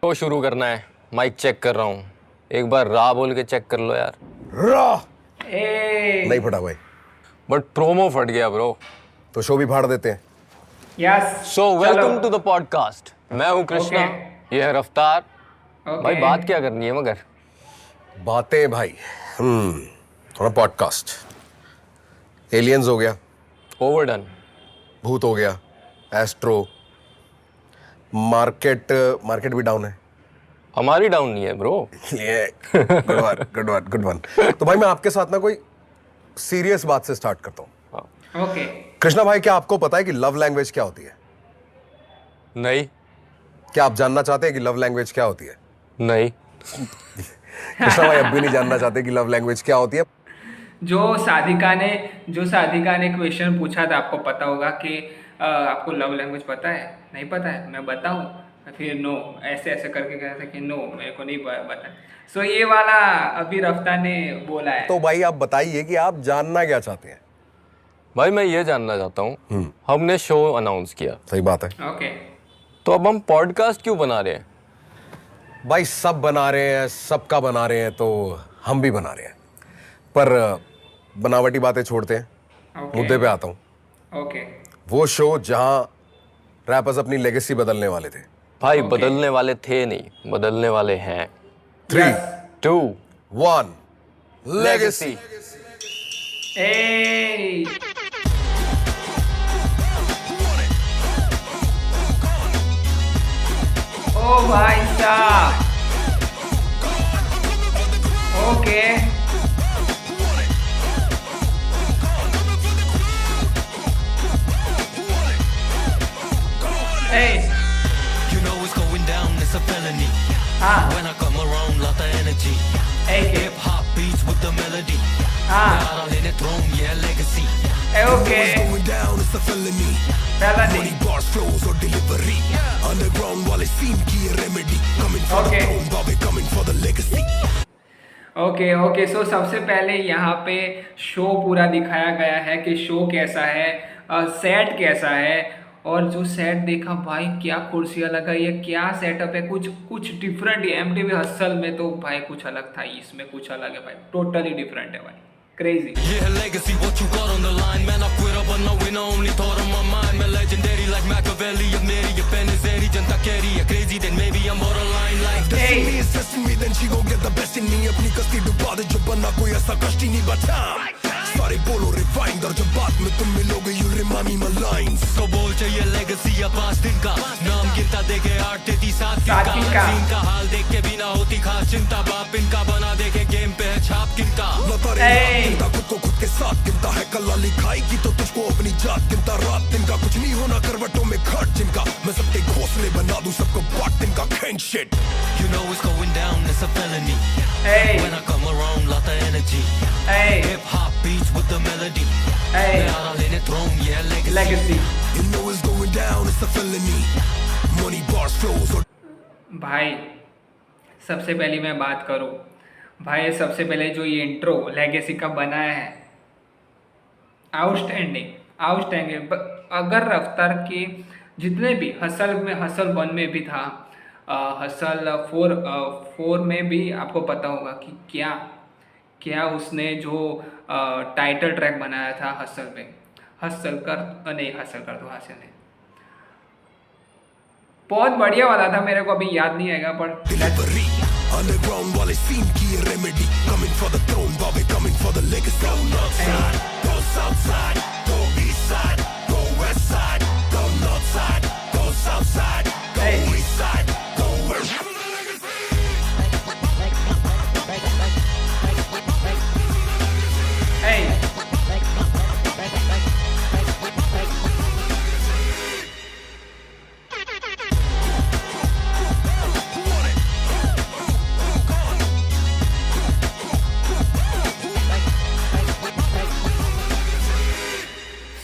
तो शुरू करना है। माइक चेक कर रहा हूँ, एक बार रा बोल के चेक कर लो यार। रा नहीं फटा भाई, बट प्रोमो फट गया ब्रो। तो शो भी फाड़ देते हैं। Yes. So welcome to the podcast. मैं हूँ कृष्णा, ये है रफ्तार। भाई बात क्या करनी है मगर? बातें भाई, थोड़ा पॉडकास्ट। एलियंस हो गया, ओवरडन। भूत हो गया, एस्ट्रो। मार्केट भी डाउन है। हमारी डाउन नहीं है ब्रो। ये गुड वन। तो भाई मैं आपके साथ ना कोई सीरियस बात से स्टार्ट करता हूँ। ओके। कृष्णा भाई, क्या आपको पता है कि लव लैंग्वेज क्या होती है? नहीं। क्या आप जानना चाहते हैं कि लव लैंग्वेज क्या होती है? नहीं। कृष्णा भाई अब भी नहीं जानना चाहते कि लव लैंग्वेज क्या होती है। जो साधिका ने क्वेश्चन पूछा था, आपको पता होगा कि आपको लव लैंग्वेज पता है? नहीं पता है, मैं बताऊं? फिर नो, ऐसे ऐसे करके कहा था कि नो मेरे को नहीं पता। सो ये वाला अभी रफ्तार ने बोला है। तो भाई आप बताइए कि आप जानना क्या चाहते हैं। भाई मैं ये जानना चाहता हूँ, हमने शो अनाउंस किया। सही बात है। ओके। तो अब हम पॉडकास्ट क्यों बना रहे हैं? भाई सब बना रहे हैं, सबका बना रहे हैं, तो हम भी बना रहे हैं। पर बनावटी बातें छोड़ते हैं, मुद्दे पे आता हूँ। ओके। वो शो जहां रैपर्स अपनी लेगेसी बदलने वाले थे। भाई बदलने वाले थे नहीं, बदलने वाले हैं। 3, 2, 1 लेगेसी। ए ओ भाई साहब। Okay. Hey. You know it's going down, it's a felony. When I come around, lot of energy. Hey. Hip hop beats with the melody. Out in the throne, yeah, legacy. Okay. It's going down, it's a felony. Money, bars, flows or delivery. Underground while it seems की remedy. Coming for the throne, Bobby coming for the legacy. Okay. So सबसे पहले यहाँ पे show पूरा दिखाया गया है कि शो कैसा है, सेट कैसा है। और जो सेट देखा भाई, क्या कुर्सियाँ लगाई है, क्या सेटअप है, कुछ डिफरेंट है। एमटीवी हसल में तो भाई कुछ अलग था, इसमें कुछ अलग है भाई, टोटली डिफरेंट है भाई, crazy. Yeah, legacy, what you got on the line? Man, I quit up, but no winner, only thought on my mind. Man, legendary like Machiavelli, a Mary, a pen is Eddie, Janta carry, a crazy, then maybe I'm borderline like Destiny is testing me, then she gon' get the best in me. अपनी कस्ती डुबा दे, जो बना कोई ऐसा कष्ट ही नहीं बचा। सारे बोलो रिफाइंड, और जब बात में तुम मिलोगे, you'll remind me my lines. तो बोल चाहिए legacy या 5 दिन का, नाम गिनता देके 8 देती 7 दिन का। सीन का हाल देख के भी ना होती खास चिंता, बाप इनका बना देके गेम पे है छाप किनका। गिनता खुद को खुद के साथ, गिनता है कल्ला लिखाएगी तो तुझको अपनी जात। गिनता रात दिन का, कुछ नहीं होना करवटों में खट जिनका। मैं सबके घोंसले बना दूं, सबको बांट दिन का खेन shit. You know it's going down, it's a felony. When I come around, lot of energy. Hip hop beats with the melody. Out in the throne, yeah, legacy. You know it's going down, it's a felony. Money, bars, flows or भाई सबसे पहले मैं बात करूं, भाई सबसे पहले जो ये इंट्रो लेगेसी का बनाया है, आउटस्टैंडिंग। अगर रफ्तार के जितने भी हसल 1 में भी था, हसल 4 में भी आपको पता होगा कि क्या उसने जो टाइटल ट्रैक बनाया था हसल पे, हासिल नहीं, बहुत बढ़िया वाला था, मेरे को अभी याद नहीं आएगा पर delivery. Underground while it seems की remedy. Coming for the throne, Bobby coming for the legacy. Go north side, go south side, go east side, go west side, go north side, go south side, go east side, go west. Hey.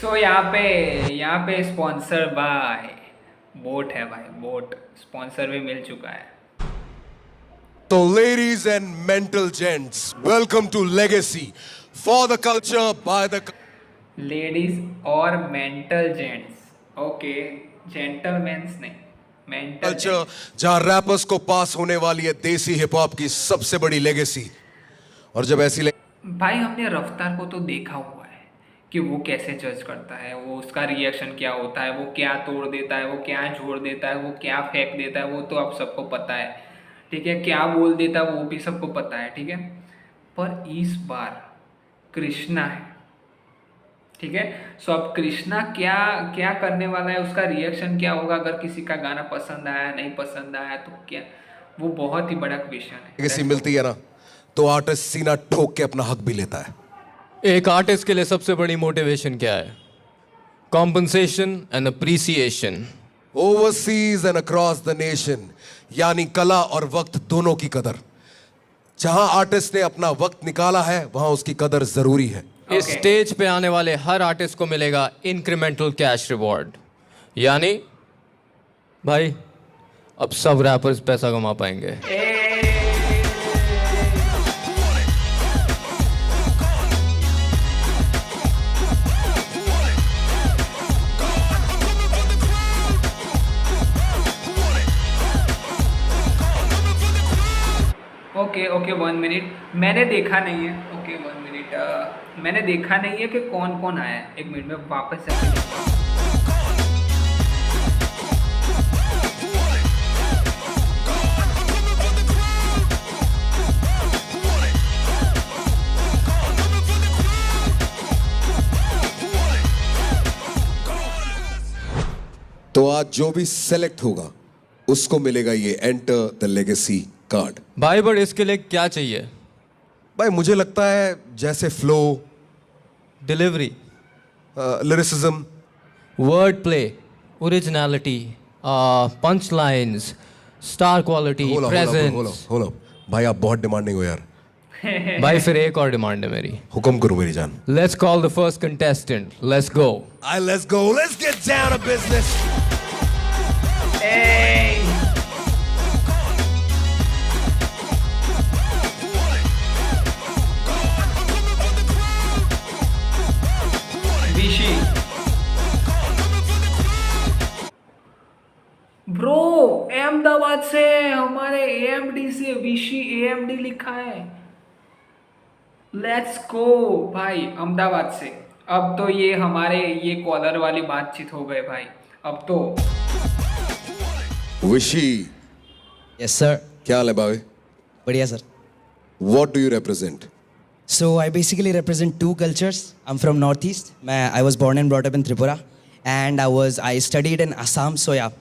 तो यहाँ पे sponsor by boat है भाई, boat sponsor भी मिल चुका है। So ladies and mental gents, welcome to Legacy, for the culture, by the ladies और mental gents, okay, gentleman's नहीं, मेंटल कल्चर जहां रैपर्स को पास होने वाली है देसी हिप हॉप की सबसे बड़ी लेगेसी। और जब ऐसी भाई हमने रफ्तार को तो देखा हुआ है कि वो कैसे जज करता है, वो उसका रिएक्शन क्या होता है, वो क्या तोड़ देता है, वो क्या जोड़ देता है, वो क्या फेंक देता है, वो तो आप सबको पता है, ठीक है, क्या बोल देता है वो भी सबको पता है, ठीक है। पर इस बार कृष्णा है, ठीक है। सो अब कृष्णा क्या क्या करने वाला है, उसका रिएक्शन क्या होगा, अगर किसी का गाना पसंद आया नहीं पसंद आया तो क्या, वो बहुत ही बड़ा क्वेश्चन है। लेगेसी मिलती है ना तो आर्टिस्ट सीना ठोक के अपना हक भी लेता है। एक आर्टिस्ट के लिए सबसे बड़ी मोटिवेशन क्या है? Compensation and appreciation. Overseas and across the nation, यानी कला और वक्त दोनों की कदर। जहां आर्टिस्ट ने अपना वक्त निकाला है वहां उसकी कदर जरूरी है। इस स्टेज पे आने वाले हर आर्टिस्ट को मिलेगा इंक्रीमेंटल कैश रिवॉर्ड। यानी भाई अब सब रैपर्स पैसा कमा पाएंगे। ओके ओके 1 मिनट, मैंने देखा नहीं है। ओके 1 मिनट, मैंने देखा नहीं है कि कौन कौन आया है। 1 मिनट में वापस से देखता हूँ। तो आज जो भी सेलेक्ट होगा उसको मिलेगा ये एंटर द लेगेसी कार्ड। भाई बट इसके लिए क्या चाहिए? भाई मुझे लगता है जैसे flow, delivery, lyricism, word play, originality, punch lines, star quality, presence. होलो भाई आप बहुत डिमांडिंग हो यार। भाई फिर एक और डिमांड है मेरी। हुक्म करो मेरी जान। Let's call the first contestant, let's go. Let's go, let's get down to business. विशी ब्रो, अहमदाबाद से हमारे एएमडी से विशी, एएमडी लिखा है। लेट्स गो भाई, अहमदाबाद से। अब तो ये हमारे ये कॉलर वाली बातचीत हो गए भाई, अब तो। विशी, Yes, sir. क्या हाल है भाई? बढ़िया sir. What do you represent? So I basically represent two cultures. I'm from Northeast. I was born and brought up in Tripura, and I studied in Assam. So yeah,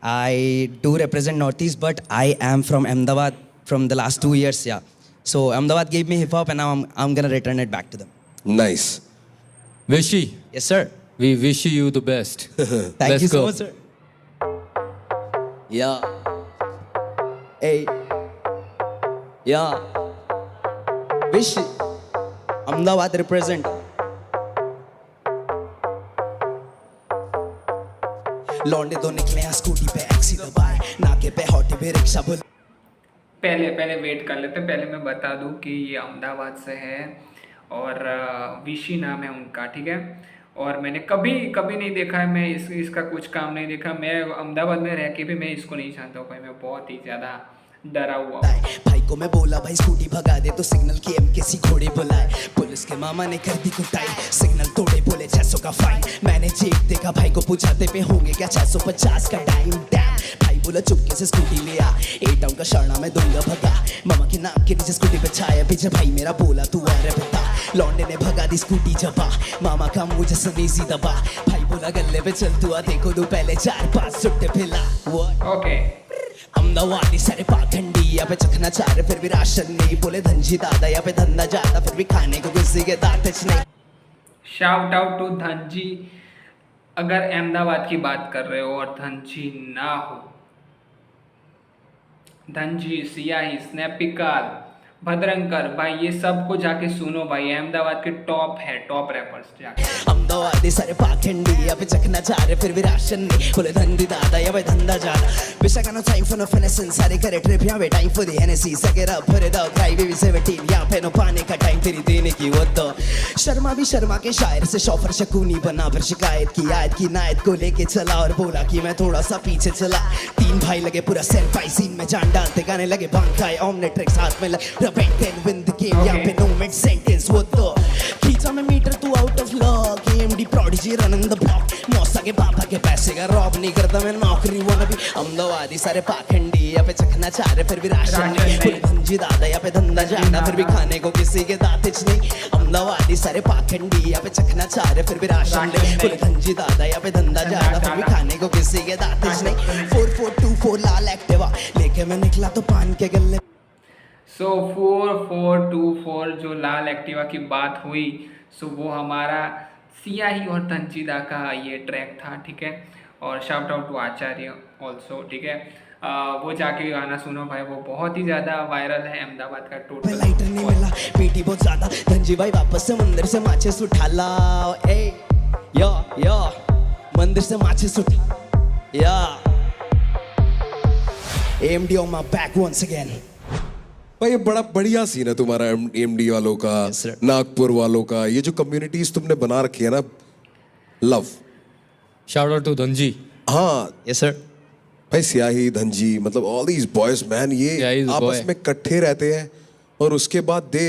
I do represent Northeast, but I am from Ahmedabad from the last 2 years. Yeah. So Ahmedabad gave me hip hop, and now I'm gonna return it back to them. Nice. Vishy, Yes, sir. we wish you the best. Thank Let's you so go. much, sir. Yeah. Hey. Yeah. Wish. Ahmedabad represent. लौंडे तो निकले हैं scooty पे XC दबाए, नाके पे hottie पे rickshaw bull. पहले वेट कर लेते हैं। पहले मैं बता दूं कि ये अहमदाबाद से है और विशी नाम है उनका, ठीक है। और मैंने कभी नहीं देखा है, मैं इसका कुछ काम नहीं देखा। मैं अहमदाबाद में रह के भी मैं इसको नहीं जानता हूँ भाई, मैं बहुत ही ज़्यादा डरा हुआ हूँ। भाई को मैं बोला भाई स्कूटी भगा दे तो सिग्नल की एमकेसी घोड़े बुलाए, पुलिस के मामा ने कर दी कुटाई, सिग्नल तोड़े बोले 600 का फाइन। मैंने चेक देखा भाई को पूछाते पे होंगे क्या 650 का टाइम। डैम भाई बोला चुपके से स्कूटी ले आ, 8 टाउन का शर्णा मैं दूंगा भगा। मामा के नाम के नीचे स्कूटी पे छाया पीछे भाई मेरा बोला तू आ रे बता। लौंडे ने भगा दी स्कूटी जबा, मामा का मुझे सनेजी दबा। भाई बोला गले पे चल तू आ, देखो तू पहले 4-5 सुट्टे फिला। ओके अमदावादी सारे पाखंडी, यहाँ पे चखना चाह रहे फिर भी राशन नहीं। बोले धनजी दादा यहाँ पे धंधा जाता फिर भी खाने को किसी के दांत नहीं। Shout out to Dhanji. अगर अहमदाबाद की बात कर रहे हो और धनजी ना हो, धनजी, सियाही, स्नैपिकाल, भद्रंकर, भाई ये सबको जाके सुनो भाई, अहमदाबाद के टॉप है, टॉप रैपर्स जाके। अहमदाबादी सारे पाखंडी अबे चखना चाह रहे फिर भी राशन नहीं बोले धंधी दादा या भाई धंधा ज्यादा wish I got no time for no finessing सारे करे ट्रिप यहाँ पे time for the Hennessy suck it up put it out cry baby 17 यहाँ पे नो पाने का टाइम तेरी देने की वो तो शर्मा भी शर्मा के शायर से शौफर शकूनी बना फिर शिकायत की आयत की नायत को लेके चला और बोला कि मैं थोड़ा सा पीछे चला तीन भाई लगे पूरा सेट पाई सीन में जान डालते गाने लगे भांग ऑमनेट्रिक्स हाथ में रब and ten win the game यहाँ पे नो मिड सेंटेंस वो तो खींचा में मीटर तू out of lock MD prodigy running the block मौसा के पापा के पैसे का रॉब नहीं करता मैं नौकरी वो भी अहमदाबादी सारे पाखंडी यहाँ पे चखना चाह रहे फिर भी राशन नहीं धंजी दादा यहाँ पे धंधा ज्यादा फिर भी खाने को किसी के दातिच नहीं अहमदाबादी सारे पाखंडी यहाँ पे चखना चाह रहे फिर भी राशन नहीं धंजी दादा यहाँ पे धंधा ज्यादा फिर भी खाने को किसी के दातिच नहीं 4424 लाल एक्टिवा लेके मैं निकला तो पान के गले सो 4424 जो लाल एक्टिवा की बात हुई, सो वो हमारा सियाही और तंजीदा का ये ट्रैक था, ठीक है। और shout out to Acharya also, ठीक है। वो जाके गाना सुनो भाई, वो बहुत ही ज़्यादा वायरल है अहमदाबाद का टोटल। लाइटर नहीं मिला पीटी बहुत ज़्यादा धनजी भाई वापस से मंदिर से माचिस उठा ला ए या मंदिर से माचिस उठा या AMD on my back once again। भाई ये बड़ा बढ़िया सीन है तुम्हारा एमडी वालों का, नागपुर वालों का, ये जो कम्युनिटीज तुमने बना रखी है ना, love. Shout out to Dhanji. हाँ यस सर। भाई सियाही धनजी, मतलब ऑल दीज बॉयज मैन, ये आपस में इकट्ठे रहते हैं और उसके बाद they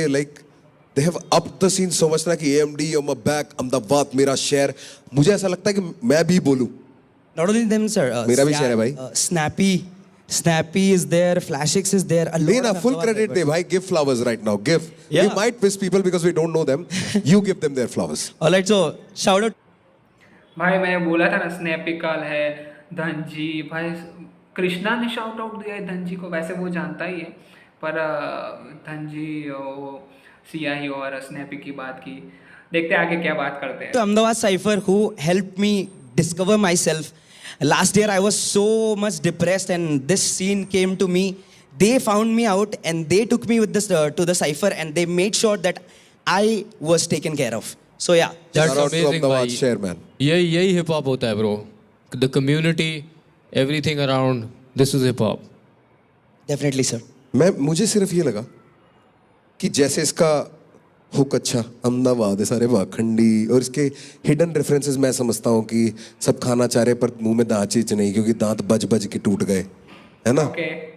have up the scene so much ना कि AMD on my back, Ahmedabad मेरा शहर। मुझे ऐसा लगता है कि मैं भी बोलूं। Not only them sir, मेरा भी शहर है भाई। Snappy is there, Flashix is there। लेना full credit दे भाई, give flowers right now, give। We might miss people because we don't know them, you give them their flowers। Alright, so shout out। भाई मैंने बोला था ना स्नैपिकल है, धनजी भाई, कृष्णा ने शाउट आउट दिया है धनजी को, वैसे वो जानता ही है, पर धनजी सियाही और स्नैपी की बात की। देखते हैं आगे क्या बात करते हैं। तो Ahmedabad cipher who helped me discover myself। Last year I was so much depressed and this scene came to me। They found me out and they took me with this to the cipher and they made sure that I was taken care of। So yeah, That's Shout out to amazing Ahmedabad भाई। शहर man। यही hip hop होता है bro. The community, everything around, this is hip hop. definitely sir। मुझे सिर्फ ये लगा कि जैसे इसका हुक अच्छा अहमदाबाद है सारे वाखंडी, और इसके हिडन रेफरेंसेस मैं समझता हूँ कि सब खाना चाह रहे पर मुंह में दांत चीच नहीं क्योंकि दांत बज बज के टूट गए, है ना।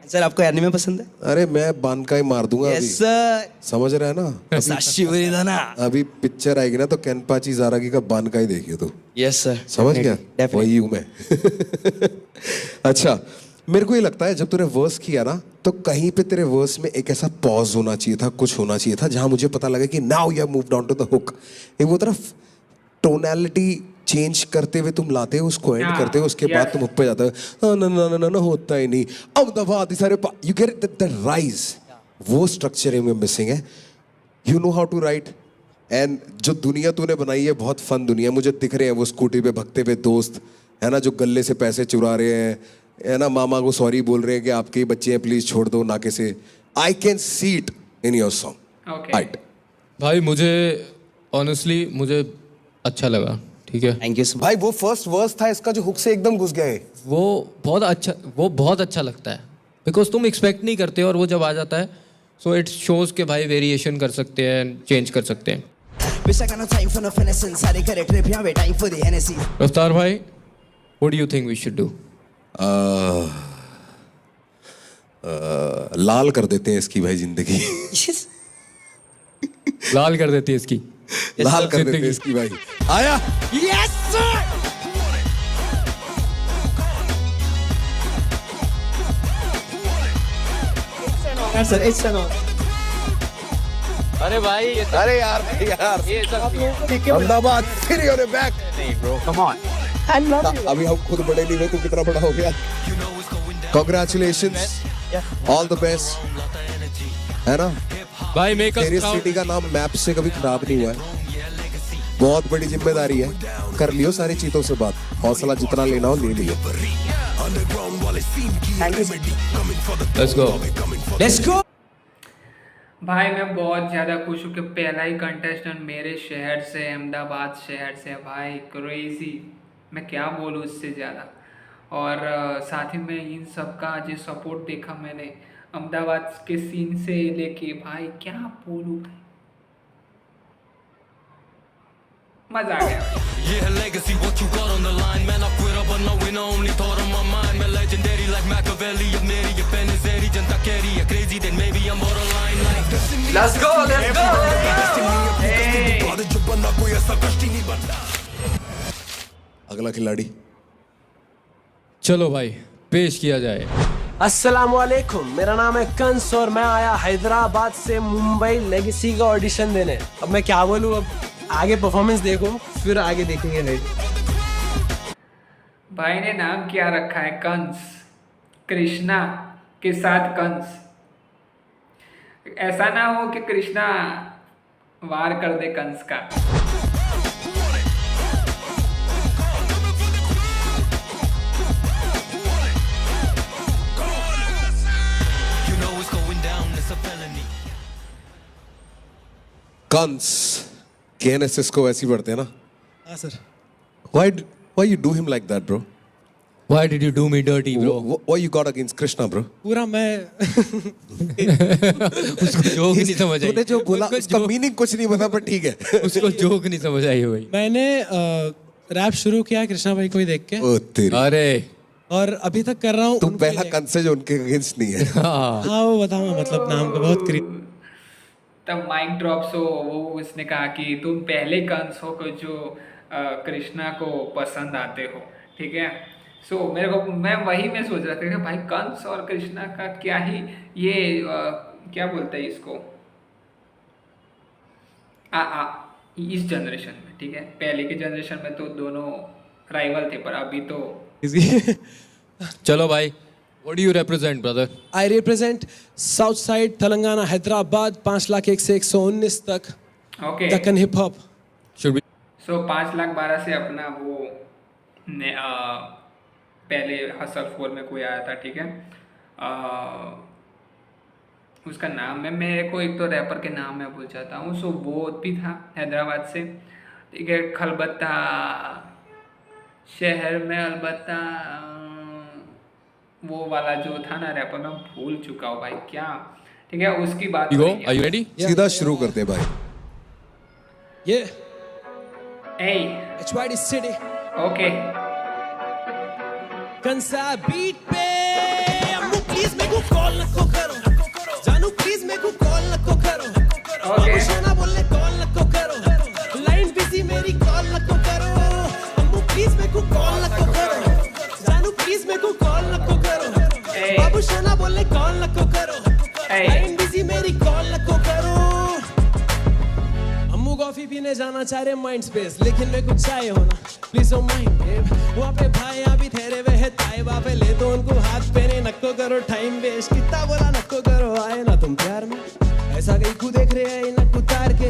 सर आपको एनिमे पसंद है? अरे मैं बान का ही मार दूंगा यस अभी, सर। समझ रहा है ना। साशिवरी था ना। अभी पिक्चर आएगी ना तो केनपाची जारागी का बान का ही देखिए तो। Yes sir. समझ गया, वही हूँ मैं। अच्छा, मेरे को ये लगता है जब तूने वर्स किया ना तो कहीं पे तेरे वर्स में एक ऐसा पॉज होना चाहिए था, कुछ होना चाहिए था जहां मुझे पता लगा कि now you have moved on to the hook. एक वो तरफ टोनैलिटी चेंज करते हुए तुम लाते हो, उसको एंड करते हो, उसके बाद तुम हुक पे जाते हो। ना होता ही नहीं। अहमदाबाद सारे यू गेट द राइज, वो स्ट्रक्चर में मिसिंग है। You know how to write, and जो दुनिया तूने बनाई है बहुत फन दुनिया। मुझे दिख रहे हैं वो स्कूटी पे भगते हुए दोस्त, है ना, जो गले से पैसे चुरा रहे हैं, है ना, मामा को सॉरी बोल रहे हैं कि आपके ही बच्चे हैं प्लीज छोड़ दो नाके से। I can see it in your song. Right भाई मुझे ऑनेस्टली मुझे अच्छा लगा, ठीक है। थैंक यू सो मच भाई वो फर्स्ट वर्स था इसका जो हुक से एकदम घुस गए, वो बहुत अच्छा लगता है बिकॉज तुम एक्सपेक्ट नहीं करते और वो जब आ जाता है सो इट शोज के भाई वेरिएशन कर सकते हैं, चेंज कर सकते हैं। रफ्तार भाई, what do you think we should do? लाल कर देते हैं इसकी भाई जिंदगी। लाल कर देती है इसकी, लाल कर देते हैं इसकी भाई। आया yes sir. Sir it's an अरे भाई अरे यार अहमदाबाद फिर your back. Bro come on, अभी हम खुद बड़े नहीं हुए, तू कितना बड़ा हो गया। Congratulations, all the best, है ना भाई मेक अस तेरी प्राउड। सिटी का नाम मैप से कभी खराब नहीं हुआ है। बहुत बड़ी जिम्मेदारी है, कर लियो सारी चीजों से बात, हौसला जितना लेना हो ले लियो। Let's go. Let's go. भाई मैं बहुत ज़्यादा खुश हूँ कि पहला ही कंटेस्टेंट मेरे शहर से, अहमदाबाद शहर से है भाई। क्रेजी, मैं क्या बोलूँ इससे ज़्यादा। और साथ ही में इन सब का जो सपोर्ट देखा मैंने अहमदाबाद के सीन से लेके, भाई क्या बोलूँ, मज़ा आ गया। ये है legacy, what you got on the line. Man, I quit up, but no winner, only thought on my mind. मैं legendary like Machiavelli, अब मेरी ये पेन है ज़ेरी, जनता कह रही है crazy, then maybe I'm borderline like Let's go, let's go, जो बना कोई ऐसा कष्ट ही नहीं बनता। अगला खिलाड़ी। चलो भाई, पेश किया जाए। अस्सलामुअलैकुम, मेरा नाम है कंस और मैं आया हैदराबाद से मुंबई लेगेसी का ऑडिशन देने। अब मैं क्या बोलूँ, अब आगे परफॉर्मेंस देखो फिर आगे देखेंगे। राइट, भाई ने नाम क्या रखा है, कंस। कृष्णा के साथ कंस। ऐसा ना हो कि कृष्णा वार कर दे कंस का। You know it's going down, it's a felony. Kans KNSS को वैसे ही पढ़ते हैं ना? हाँ sir. Why you do him like that, bro? Why did you do me dirty, bro? What you got against Krishna, bro? पूरा मैं उसको जोक नहीं समझ आई। तूने जो बोला उसको उसका मीनिंग कुछ नहीं पता, पर ठीक है। उसको जोक नहीं समझ आई भाई। मैंने रैप शुरू किया कृष्णा भाई को ही देख के, ओ तेरी। अरे और अभी तक कर रहा हूँ। तुम पहला कंस है जो उनके अगेंस्ट नहीं है। हाँ वो बताऊंगा, मतलब नाम का बहुत करीब। तब माइक ड्रॉप्स हो, वो उसने कहा कि तुम पहले कंस हो कि जो कृष्णा को पसंद आते हो, ठीक है। सो मेरे को मैं सोच रहा था कि भाई कंस और कृष्णा का क्या ही ये क्या बोलते हैं इसको, इस जनरेशन में, ठीक है। पहले के जनरेशन में तो दोनों राइवल थे, पर अभी तो चलो भाई, what do you represent, brother? I represent South Side, Telangana, Hyderabad, 5,01,000 से 119 तक okay. Deccan hip hop. Should be सो 5,12,000 से अपना वो पहले हसल 4 में कोई आया था, ठीक है। उसका नाम है, मेरे को एक तो रैपर के नाम मैं भूल जाता हूँ। सो वो भी था हैदराबाद से, ठीक है। खलबत्ता शहर में अलबत्ता, वो वाला जो था ना रैपर, मैं भूल चुका हूँ भाई क्या, ठीक है। उसकी बात you go. नहीं है। Are you ready? सीधा शुरू करते हैं भाई। ये ए HYD City ओके कंसा बीट पे। अम्मू प्लीज मेरे को कॉल नको करो, जानू प्लीज मेरे को कॉल नको करो, ओके। सोना बोलने कॉल नको करो, लाइन बिजी मेरी कॉल नको करो। अम्मू प्लीज मेरे को कॉल नको करो, जानू प्लीज मेरे को कॉल नको करो, ए। बाबू सोना बोलने कॉल नको करो, ए। लाइन बिजी मेरी कॉल नको करो। अम्मू कॉफी पीने जाना चाह रहे माइंड स्पेस, लेकिन मेरे को चाय होना प्लीज डोंट माइंड बेब। वहाँ पे भाई अभी ठहरे हुए है ताई बापे, ले तो उनको हाथ पे, नको करो टाइम वेस्ट। कितना बोला नको करो, आए ना तुम प्यार में, ऐसा कहीं को देख रहे हैं नक उतार के।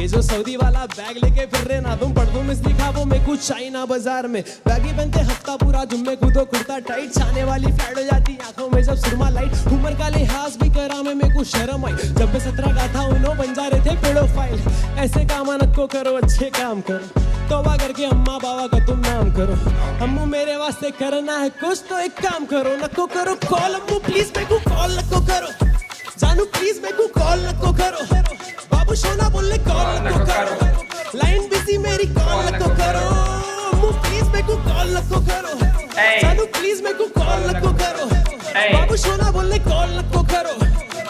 ये जो सऊदी वाला बैग लेके फिर रहे ना तुम, परफॉर्मेंस दिखा वो मैं कुछ चाइना बाजार में। बैगी पहनते हफ्ता पूरा, जुम्मे कूदो कुर्ता टाइट, छाने वाली फ्लैट हो जाती आंखों में जब सुरमा लाइट। उम्र का लिहाज भी करा मैं, मेरे को शर्म आई जब मैं 17 का था, उन्हों बन जा रहे थे पेडोफाइल। ऐसे काम नको करो, अच्छे काम करो, तौबा करके अम्मा बाबा का तुम नाम करो। अम्मू मेरे वास्ते करना है कुछ तो एक काम करो, नको करो कॉल। अम्मू प्लीज मेरे को कॉल नको करो, जानू प्लीज मेरे को कॉल नको करो, बाबू सोना बोलने कॉल नको करो, लाइन बिजी मेरी कॉल नको करो। अम्मू प्लीज मेरे को कॉल नको करो, जानू प्लीज मेरे को कॉल नको करो, बाबू सोना बोलने कॉल नको करो,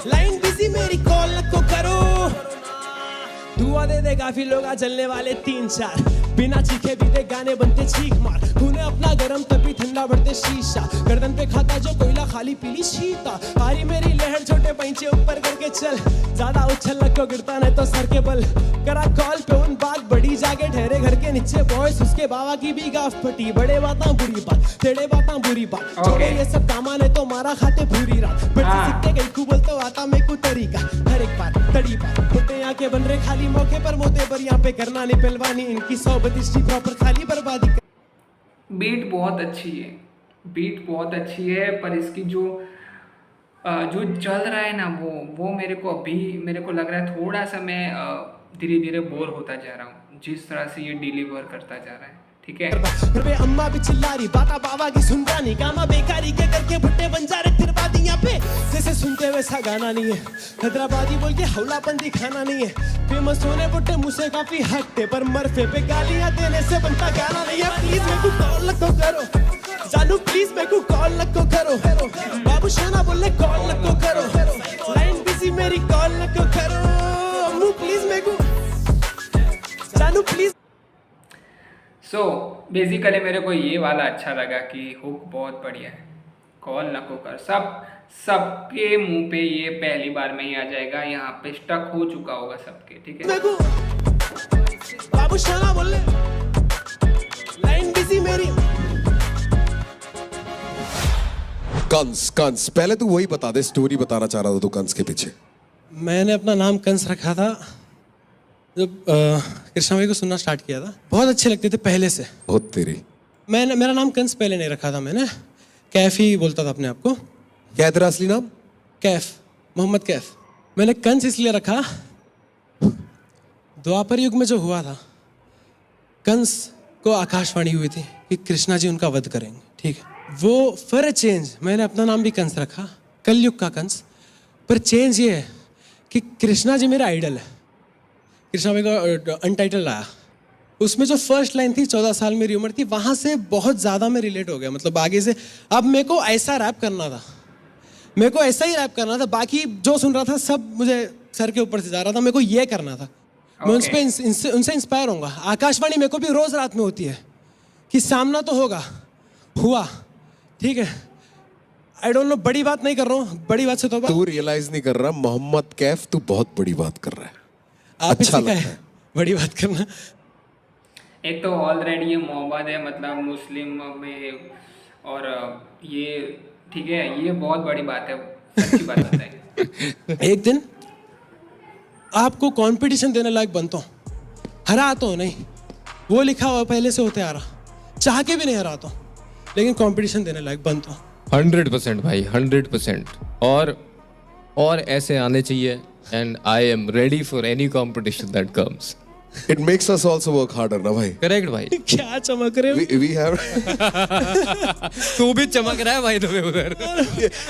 लाइन बिजी मेरी कॉल नको करो। दुआ दे दे काफी लोग आ चलने वाले 3-4, बिना चीखे बीते गाने बनते चीख मार। तूने अपना गरम तभी ठंडा बढ़ते शीशा, गर्दन पे खाता जो कोयला खाली पीली शीता। हारी मेरी लहर छोटे पैंचे ऊपर करके चल, ज्यादा उछल लग को गिरता नहीं तो सर के बल। करा कॉल पे उन बात बड़ी जाके ठहरे घर के नीचे बॉयस, उसके बाबा की भी गाफ फटी। बड़े बाता बुरी बात, तेरे बाता बुरी बात, छोड़ो ये सब कामा ने तो मारा खाते पूरी रात। बच्चे सीखते गई को बोलते आता मेरे को तरीका, हर एक बात तड़ी बात होते यहाँ के बन रहे खाली मौके पर मोते पर, यहाँ पे करना नहीं पहलवानी इनकी 132 प्रॉपर खाली बर्बादी। बीट बहुत अच्छी है, बीट बहुत अच्छी है, पर इसकी जो जो चल रहा है ना वो मेरे को लग रहा है थोड़ा सा मैं धीरे धीरे बोर होता जा रहा हूँ जिस तरह से ये डिलीवर करता जा रहा है, ठीक है। फिर वे अम्मा भी चिल्ला रही बाता बाबा की सुन रानी कामा बेकारी के करके भुट्टे बन जा रहे फिर बादियां पे जैसे सुनते वैसा गाना नहीं है हैदराबादी बोल के हौलापन दिखाना नहीं है फेमस होने बुट्टे मुझसे काफी हटते पर मरफे पे गालियां देने से बनता गाना नहीं है प्लीज मेरे को कॉल लगो करो जानू प्लीज मेरे को कॉल लगो करो बाबू शाना बोले कॉल लगो करो लाइन बिजी मेरी कॉल लगो करो अम्मू प्लीज मेरे को जानू प्लीज। सो बेसिकली मेरे को ये वाला अच्छा लगा कि हुक बहुत बढ़िया है, कॉल नको कर सबके मुंह पे ये पहली बार में ही आ जाएगा, यहाँ पे स्टक हो चुका होगा सबके, ठीक है। बाबू शाना बोले लाइन बिजी मेरी। कंस पहले तू वही बता दे, स्टोरी बताना चाह रहा था तू कंस के पीछे। मैंने अपना नाम कंस रखा था जब कृष्णा भाई को सुनना स्टार्ट किया था, बहुत अच्छे लगते थे पहले से। बहुत तेरी। मेरा नाम कंस पहले नहीं रखा था, मैंने कैफ ही बोलता था अपने आप को। क्या है तेरा असली नाम? कैफ, मोहम्मद कैफ। मैंने कंस इसलिए रखा, द्वापर युग में जो हुआ था, कंस को आकाशवाणी हुई थी कि कृष्णा जी उनका वध करेंगे, ठीक है। वो फॉर चेंज मैंने अपना नाम भी कंस रखा, कलयुग का कंस। पर चेंज ये है कि कृष्णा जी मेरा आइडल है। कृष्णा भाई का अनटाइटल आया, उसमें जो फर्स्ट लाइन थी 14 साल मेरी उम्र थी, वहाँ से बहुत ज़्यादा मैं रिलेट हो गया। मतलब आगे से अब मेरे को ऐसा रैप करना था, मेरे को ऐसा ही रैप करना था। बाकी जो सुन रहा था सब मुझे सर के ऊपर से जा रहा था, मेरे को ये करना था। मैं उनसे इंस्पायर होऊंगा। आकाशवाणी मेरे को भी रोज़ रात में होती है कि सामना तो होगा, हुआ, ठीक है। आई डोंट नो, बड़ी बात नहीं कर रहा हूँ, बड़ी बात से तो तू रियलाइज नहीं कर रहा मोहम्मद कैफ तू बहुत बड़ी बात कर रहा है। आप अच्छा लगता है बड़ी बात करना। एक तो ऑलरेडी ये मोहब्बत है, मतलब मुस्लिम में, और ये ठीक है, ये बहुत बड़ी बात है, सच्ची बात बताइए। एक दिन आपको कंपटीशन देने लायक बनता हूँ, हरा तो नहीं, वो लिखा हुआ पहले से होते आ रहा, चाह के भी नहीं हराता हूँ, लेकिन कंपटीशन देने लायक बनता हूँ। 100% भाई, 100%। और ऐसे आने चाहिए। And I am ready for any competition that comes. It makes us also work harder ना भाई। करेक्ट भाई। क्या चमक रहे हो? वी हैव तू भी चमक रहा है भाई तुम्हें उधर।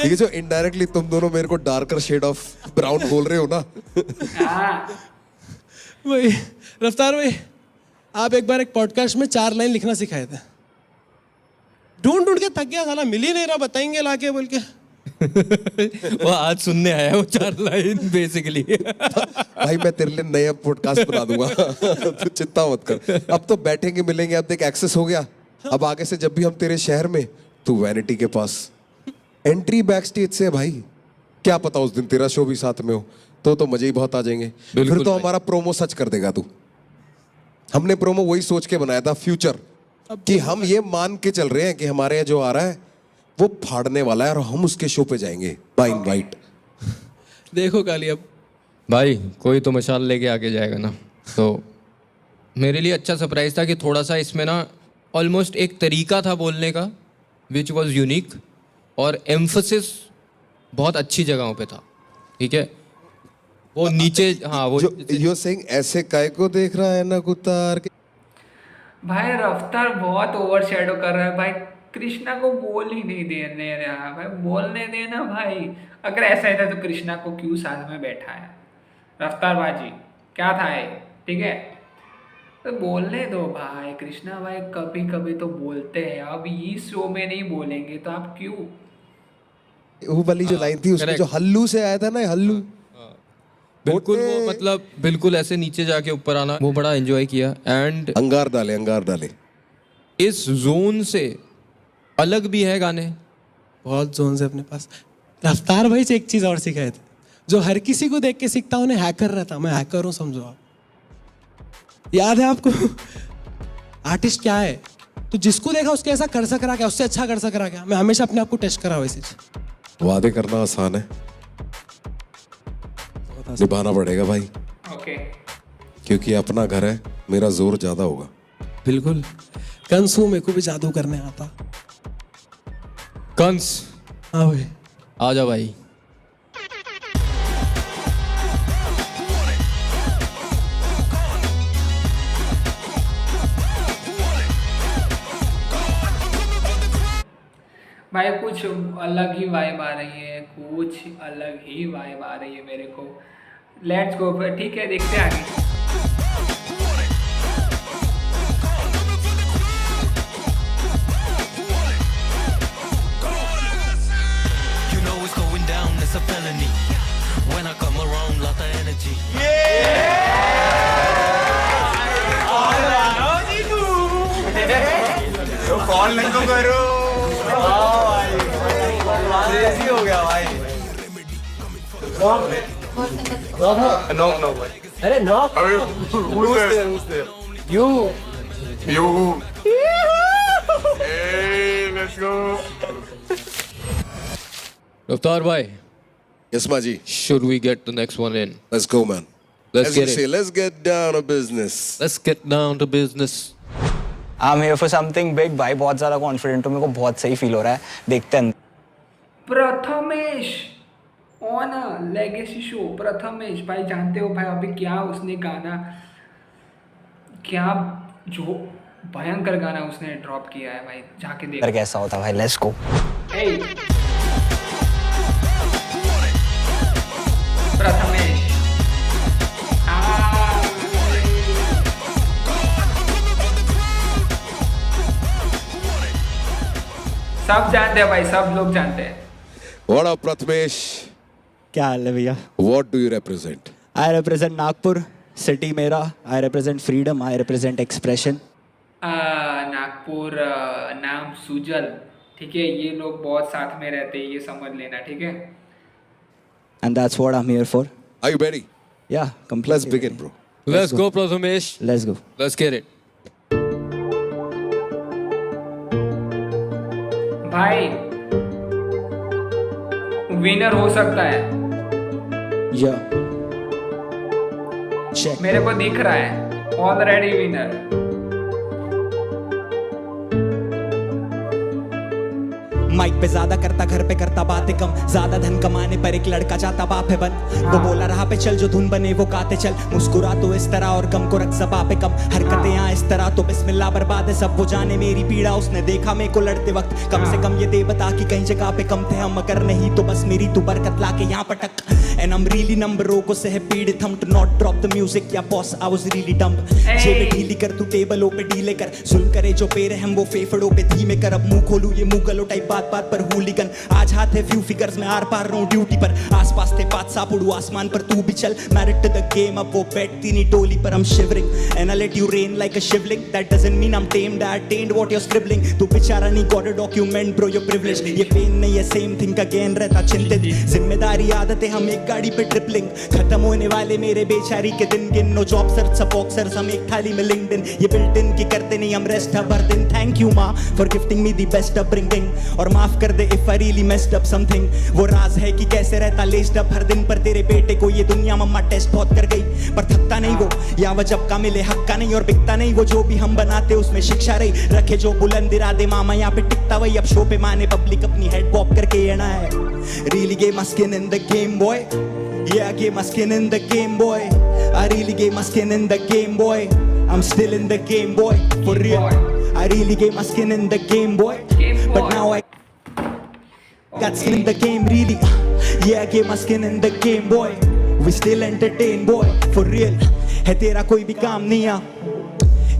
ये जो इनडायरेक्टली तुम दोनों मेरे को डार्कर शेड ऑफ ब्राउन बोल रहे हो ना। भाई रफ्तार भाई, आप एक बार एक पॉडकास्ट में 4 लाइन लिखना सिखाए थे, ढूंढ के थक गया, साला मिल ही नहीं रहा, बताएंगे लाके बोल के। वो आज सुनने आया वो 4 लाइन बेसिकली। भाई मैं तेरे लिए नया पॉडकास्ट बना दूंगा। तू चिंता मत कर। अब तो बैठेंगे मिलेंगे, अब देख एक्सेस हो गया। अब आगे से जब भी हम तेरे शहर में, तू वैनिटी के पास, एंट्री बैक स्टेज से है भाई। क्या पता उस दिन तेरा शो भी साथ में हो, तो मजे ही बहुत आ जाएंगे। फिर तो हमारा प्रोमो सच कर देगा तू। हमने प्रोमो वही सोच के बनाया था फ्यूचर, कि हम ये मान के चल रहे हैं कि हमारे यहाँ जो आ रहा है वो फाड़ने वाला है और हम उसके शो पे जाएंगे बाय इनवाइट। देखो काली, अब भाई कोई तो मशाल लेके आके जाएगा ना। तो मेरे लिए अच्छा सरप्राइज था कि थोड़ा सा इसमें ना ऑलमोस्ट एक तरीका था बोलने का विच वॉज यूनिक, और एम्फसिस बहुत अच्छी जगहों पे था, ठीक है। वो नीचे, हाँ वो यू सेइंग ऐसे काय को देख रहा है ना कुतार के। भाई रफ्तार बहुत ओवर शेडो कर रहा है भाई, कृष्णा को बोल ही नहीं देने रहा भाई, बोलने देना भाई। अगर ऐसा है तो कृष्णा को क्यों साथ में बैठा है? रफ्तार बाजी क्या था ये, ठीक है, तो बोलने दो भाई। कृष्णा भाई कभी कभी तो बोलते हैं, अब इस शो में नहीं बोलेंगे तो आप क्यों? वो वाली जो लाइन थी उसमें जो हल्लू से आया था ना, हल्लू बिल्कुल, वो मतलब बिल्कुल ऐसे नीचे जाके ऊपर आना, वो बड़ा एंजॉय किया। एंड अंगार डाले इस जोन से अलग भी है गाने, बहुत जोन से अपने पास। रफ्तार भाई से एक चीज और सिखाए थे, जो हर किसी को देख के सीखता उन्हें हैकर रहता। मैं हैकर हूँ, समझो आप। याद है आपको आर्टिस्ट क्या है? तो जिसको देखा उसके ऐसा कर सक रहा क्या, उससे अच्छा कर सक रहा क्या? मैं हमेशा अपने आप को टेस्ट करा वैसे। वादे करना आसान है, निभाना पड़ेगा भाई। ओके, क्योंकि अपना घर है, मेरा जोर ज्यादा होगा। बिल्कुल, कंसू मेरे को भी जादू करने आता। कंस हाँ भाई, आजा भाई। भाई कुछ अलग ही वाइब आ रही है, कुछ अलग ही वाइब आ रही है मेरे को। लेट्स गो, ठीक है, देखते हैं आगे। You know it's going down, it's a felony. When I come around, lot of energy. Raftar bhai, Yes, Maji. should we get the next one in? Let's go, man. Let's As you get say, it. let's get down to business. Let's get down to business. I'm here for something big भाई, बहुत ज़्यादा confident हूँ, मेरे को बहुत सही feel हो रहा है, देखते हैं। Prathamesh on legacy show. Prathamesh भाई, जानते हो भाई अभी क्या उसने गाना, क्या जो भयंकर गाना उसने ड्रॉप किया है भाई, जाके अगर देख। कैसा होता भाई, लेट्स गो। प्रथमेश सब जानते हैं भाई, सब लोग जानते हैं। What up, Prathamesh? क्या हाल है भैया? What do you represent? I represent Nagpur city मेरा, I represent freedom, I represent expression. Nagpur नाम सुजल, ठीक है, ये लोग बहुत साथ में रहते हैं, ये समझ लेना, ठीक है। And that's what I am here for. Are you ready? या Let's complete. begin, bro. Let's go, Prathamesh. Let's go. Let's get it. भाई विनर हो सकता है, या चेक। मेरे को दिख रहा है ऑलरेडी विनर। माइक पे ज्यादा करता, घर पे करता बातें कम, ज्यादा धन कमाने पर एक लड़का जाता बाप है बन। वो बोला रहा पे चल, जो धुन बने वो गाते चल, मुस्कुरा तो इस तरह और गम को रख ज़बां पे कम। हरकतें यहाँ इस तरह तो बिस्मिल्लाह बर्बाद है सब। वो जाने मेरी पीड़ा, उसने देखा मेरे को लड़ते वक्त, कम से कम ये दे बता कि कहीं जगह पे कम थे हम, अगर नहीं तो बस मेरी तू बरकत ला के यहाँ पटक। एंड I'm really नंबरों को सह पीड़ित हम, to not drop the music, या boss I was really dumb। जेबे ढीली कर तू, टेबलों पे ढीले कर, जुल्म करे जो पेड़ हम वो फेफड़ों पे धीमे कर। अब मुंह खोलूं ये मुंह गलो टाइप, बात बात पर हुलीगन। आज हाथ है फ्यू फिगर्स में, आर पार रो ड्यूटी पर, आसपास थे पाँच सांप उड़ू आसमान पर, तू भी चल मैरिड टू द गेम। अब वो बैठती नहीं टोली पर, I'm shivering and I let you rain like a shivling, that doesn't mean I'm tamed, I attained what you're scribbling। तू बेचारा नहीं got a document bro, you're privileged। ये पेन नहीं है same thing again, रहता चिंतित। जिम्मेदारी आदतें हम एक गाड़ी पे ट्रिपलिंग, खत्म होने वाले मेरे बेचारी के दिन गिन। नो जॉब सर्च सब बॉक्सर्स, हम एक थाली में लिंक्डइन, ये बिल्ट इन की करते नहीं हम रेस्ट हर दिन। थैंक यू माँ for gifting me the best upbringing, और माफ कर they if I really messed up something. वो राज है कि कैसे रहता लेस्ड अप हर दिन, पर तेरे बेटे को ये दुनिया मम्मा टेस्ट बहुत कर गई, पर थकता नहीं वो, या वजब का मिले हक का नहीं, और बिकता नहीं वो जो भी हम बनाते उसमें शिक्षा रही। रखे जो बुलंद इरादे मामा यहाँ पे टिकता वही, अब शो पे माने पब्लिक अपनी हेड बॉप करके येना है। Really gave my skin in the game boy, yeah I gave my skin in the game boy, I really gave my skin in the game boy, I'm still in the game boy, for real, I really gave my skin in the game boy, but now I got skin in the game really, yeah I gave my skin in the game boy, we still entertain boy, for real, है तेरा कोई भी काम नहीं आ,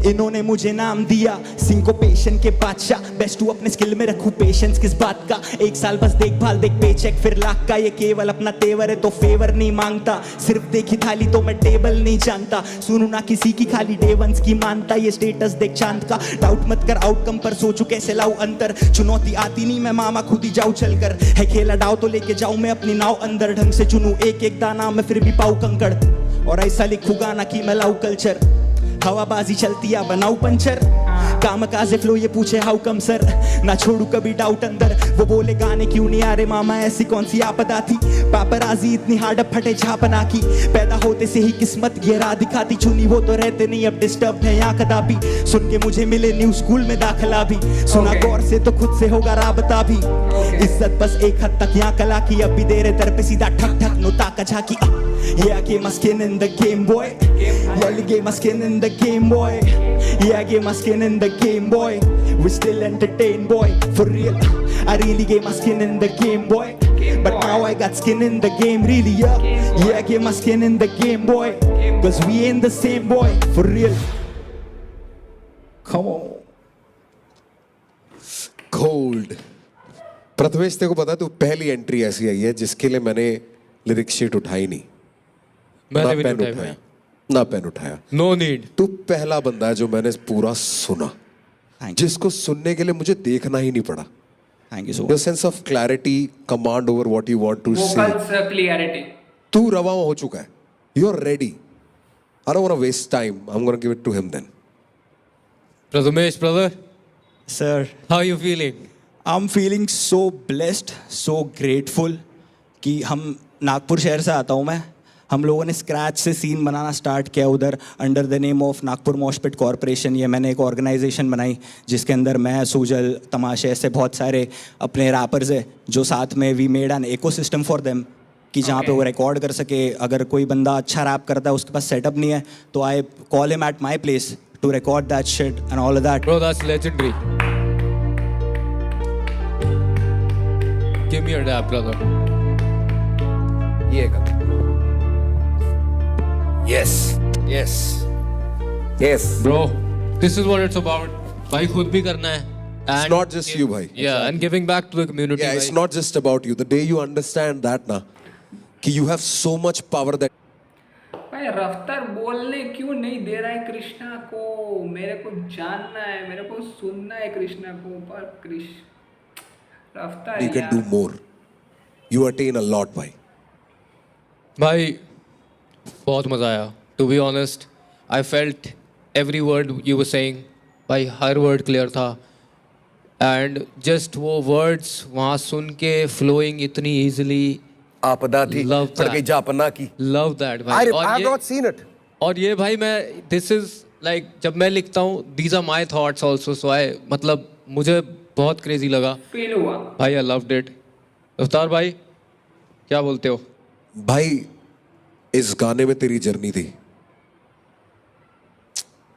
इन्होंने मुझे नाम दिया सिंकोपेशन के बादशाह। बेस्ट तू अपने स्किल में रखूं पेशेंस किस बात का, एक साल बस देखभाल देख पेचेक फिर लाख का, ये केवल अपना तेवर है तो फेवर नहीं मांगता, सिर्फ देखी थाली तो मैं टेबल नहीं जानता, सुनू ना किसी की खाली डे वंस की मानता, ये स्टेटस देख चांद का। डाउट मत कर आउटकम पर, सोचू कैसे लाऊं अंतर, चुनौती आती नहीं मैं मामा खुद ही जाऊं चलकर, है खेला डाव तो लेके जाऊं मैं अपनी नाव अंदर, ढंग से चुनूं एक एक दाना मैं फिर भी पाऊं कंकड़, और ऐसा लिखूं गाना कि मैं लाऊं कल्चर। हवाबाजी चलती या बनाऊ पंचर, काम काजे फ्लो ये पूछे हाउ कम सर, ना छोड़ू कभी डाउट अंदर। वो बोले गाने क्यों नहीं आ रहे मामा, ऐसी कौन सी आपदा थी, पापराजी इतनी हार्ड फटे झापना की, पैदा होते से ही किस्मत ये राह दिखाती, चुनी वो तो रहते नहीं अब डिस्टर्ब है यहाँ कदापि, सुन के मुझे मिले न्यू स्कूल में दाखिला भी, सुना गौर से तो खुद से होगा राबता भी, इज्जत बस एक हद तक यहाँ कला की, अब भी दे रहे दर पे सीधा ठक ठक नोता का झाकी। Yeah, I gave my skin in the game boy, yeah I gave my skin in the game boy, yeah I gave my skin in the game boy, we still entertain, boy, for real. I really gave my skin in the game, boy. But now I got skin in the game, really, yeah. Yeah, I gave my skin in the game, boy. Cause we ain't the same, boy, for real. Come on. Cold. Prathamesh तेरे को पता है, तू पहली entry ऐसी आई है जिसके लिए मैंने लिरिक्स शीट उठाई नहीं, मैंने भी पेन नहीं उठाया, उठाया। ना पेन उठाया। No need. तू पहला बंदा है जो मैंने पूरा सुना, Thank you. जिसको सुनने के लिए मुझे देखना ही नहीं पड़ा। Thank you so Your much. sense of clarity, command over what you want to say. vocals clarity. तू रवा हो चुका है। You are ready. I don't want to waste time. I'm going to give it to him then. Prathamesh brother, Sir, how you feeling? I'm feeling so blessed, so grateful कि हम नागपुर शहर से आता हूँ मैं। हम लोगों ने स्क्रैच से सीन बनाना स्टार्ट किया उधर under the name of Nagpur mosh pit corporation. ये मैंने एक ऑर्गेनाइजेशन बनाई जिसके अंदर मैं, सुजल, तमाशे, ऐसे बहुत सारे अपने रैपर्स हैं जो साथ में we made an ecosystem for them कि जहाँ पे वो रिकॉर्ड कर सके। अगर कोई बंदा अच्छा रैप करता है, उसके पास सेटअप नहीं है, तो I call him at my place to record that shit and all of that. Bro, that's legendary. Give me your dap, brother. ये कर। Yes. Yes. Yes. Bro, this is what it's about. भाई खुद भी करना है. It's not just you, भाई. Yeah, and giving back to the community. Yeah, it's भाई. not just about you. The day you understand that, na, कि you have so much power that भाई रफ्तार बोलने क्यों नहीं दे रहा है कृष्णा को? मेरे को जानना है, मेरे को सुनना है कृष्णा को, पर रफ्तार you can do more. You attain a lot, भाई. भाई बहुत मज़ा आया. To be honest, I felt every word you were saying. भाई हर word clear था. And just वो words वहाँ सुन के flowing इतनी easily. आपदा थी, Love पड़ that. गई जापना की। Love that भाई. I have not seen it. और ये भाई मैं this is like जब मैं लिखता हूँ these are my thoughts also, so I मतलब मुझे बहुत crazy लगा फील हुआ। भाई. I loved it. रफ्तार भाई क्या बोलते हो? भाई इस गाने में तेरी जर्नी थी।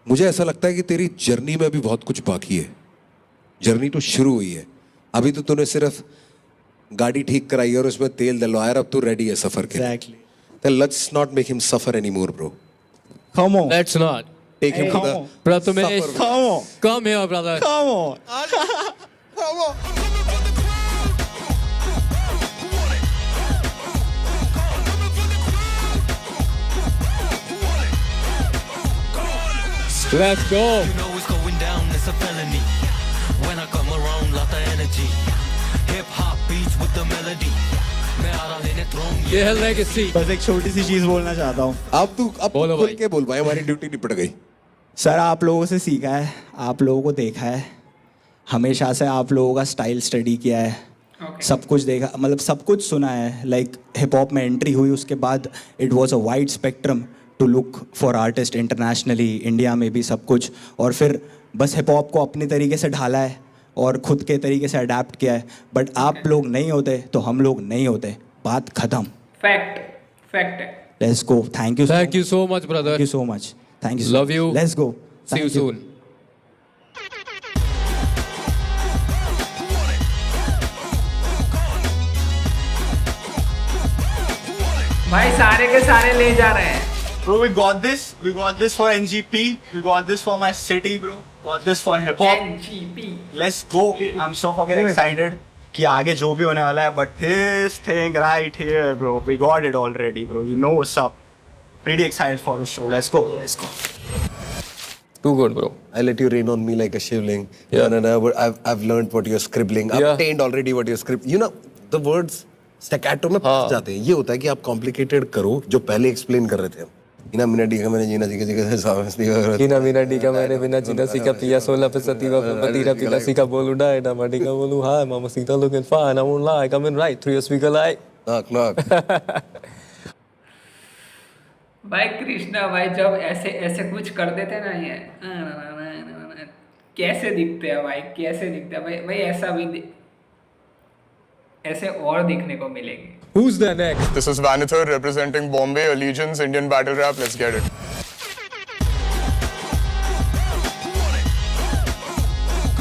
मुझे ऐसा लगता है कि तेरी जर्नी में भी बहुत कुछ बाकी है। जर्नी तो शुरू हुई है, अभी तो तूने सिर्फ गाड़ी ठीक कराई और उसमें तेल डलवाया, अब तू रेडी है सफर के। Exactly. Then let's not make him suffer anymore, bro. Come on. Let's not. Take him to Come the on. Prathamesh, suffer. Come on. come here, brother. Come on. Let's go. You know it's going down, it's a felony. When I come around, lot of energy. Hip hop beats with the melody. मैं आ रहा लेने throne, ये है legacy. बस एक छोटी सी चीज़ बोलना चाहता हूँ अब बोलो खुल भाई। के बोल भाई, हमारी ड्यूटी निपट गई। सर। आप लोगों से सीखा है, आप लोगों को देखा है, हमेशा से आप लोगों का स्टाइल स्टडी किया है, सब कुछ देखा, मतलब सब कुछ सुना है। लाइक हिप हॉप में एंट्री हुई उसके बाद it was a wide spectrum to look for artist internationally, India में भी सब कुछ। और फिर बस हिप हॉप को अपने तरीके से ढाला है और खुद के तरीके से अडेप्ट किया है। बट आप लोग नहीं होते तो हम लोग नहीं होते, बात खत्म। फैक्ट है। Let's go. Thank you Thank you so much, brother. Thank you so much. Thank you. Love you. Let's go. See you soon. भाई सारे के सारे ले जा रहे हैं। Bro, we got this. We got this for NGP. We got this for my city, bro. Got this for hip hop. NGP। Let's go. I'm so fucking excited. कि आगे जो भी होने वाला है, but this thing right here, bro, we got it already, bro. You know what's up. Pretty excited for the show. Let's go. Let's go. Too good, bro. I let you rain on me like a shivling. Yeah. No, but I've learned what you're scribbling. I've Yeah. attained already what you're scribbling. You know, the words staccato में फंस जाते हैं। ये होता है कि आप complicated करो जो पहले explain कर रहे थे हम। इना मीना डी का मैंने जीना सीखा सीखा सावस नहीं कीना मीना डी का मैंने बिना जीना सीखा पिया 16% पतीरा पीला सीखा बोलू डाय ना माडी का बोलू हाय मामा Sita looking fine I won't lie come in right through your speaker like knock भाई कृष्णा भाई जब ऐसे ऐसे कुछ कर देते ना ये कैसे दिखते हैं भाई, कैसे दिखते हैं भाई। भाई ऐसा भी ऐसे और देखने को मिलेंगे। who's the next? This is Vanithar representing Bombay Allegiance Indian Battle Rap. Let's get it.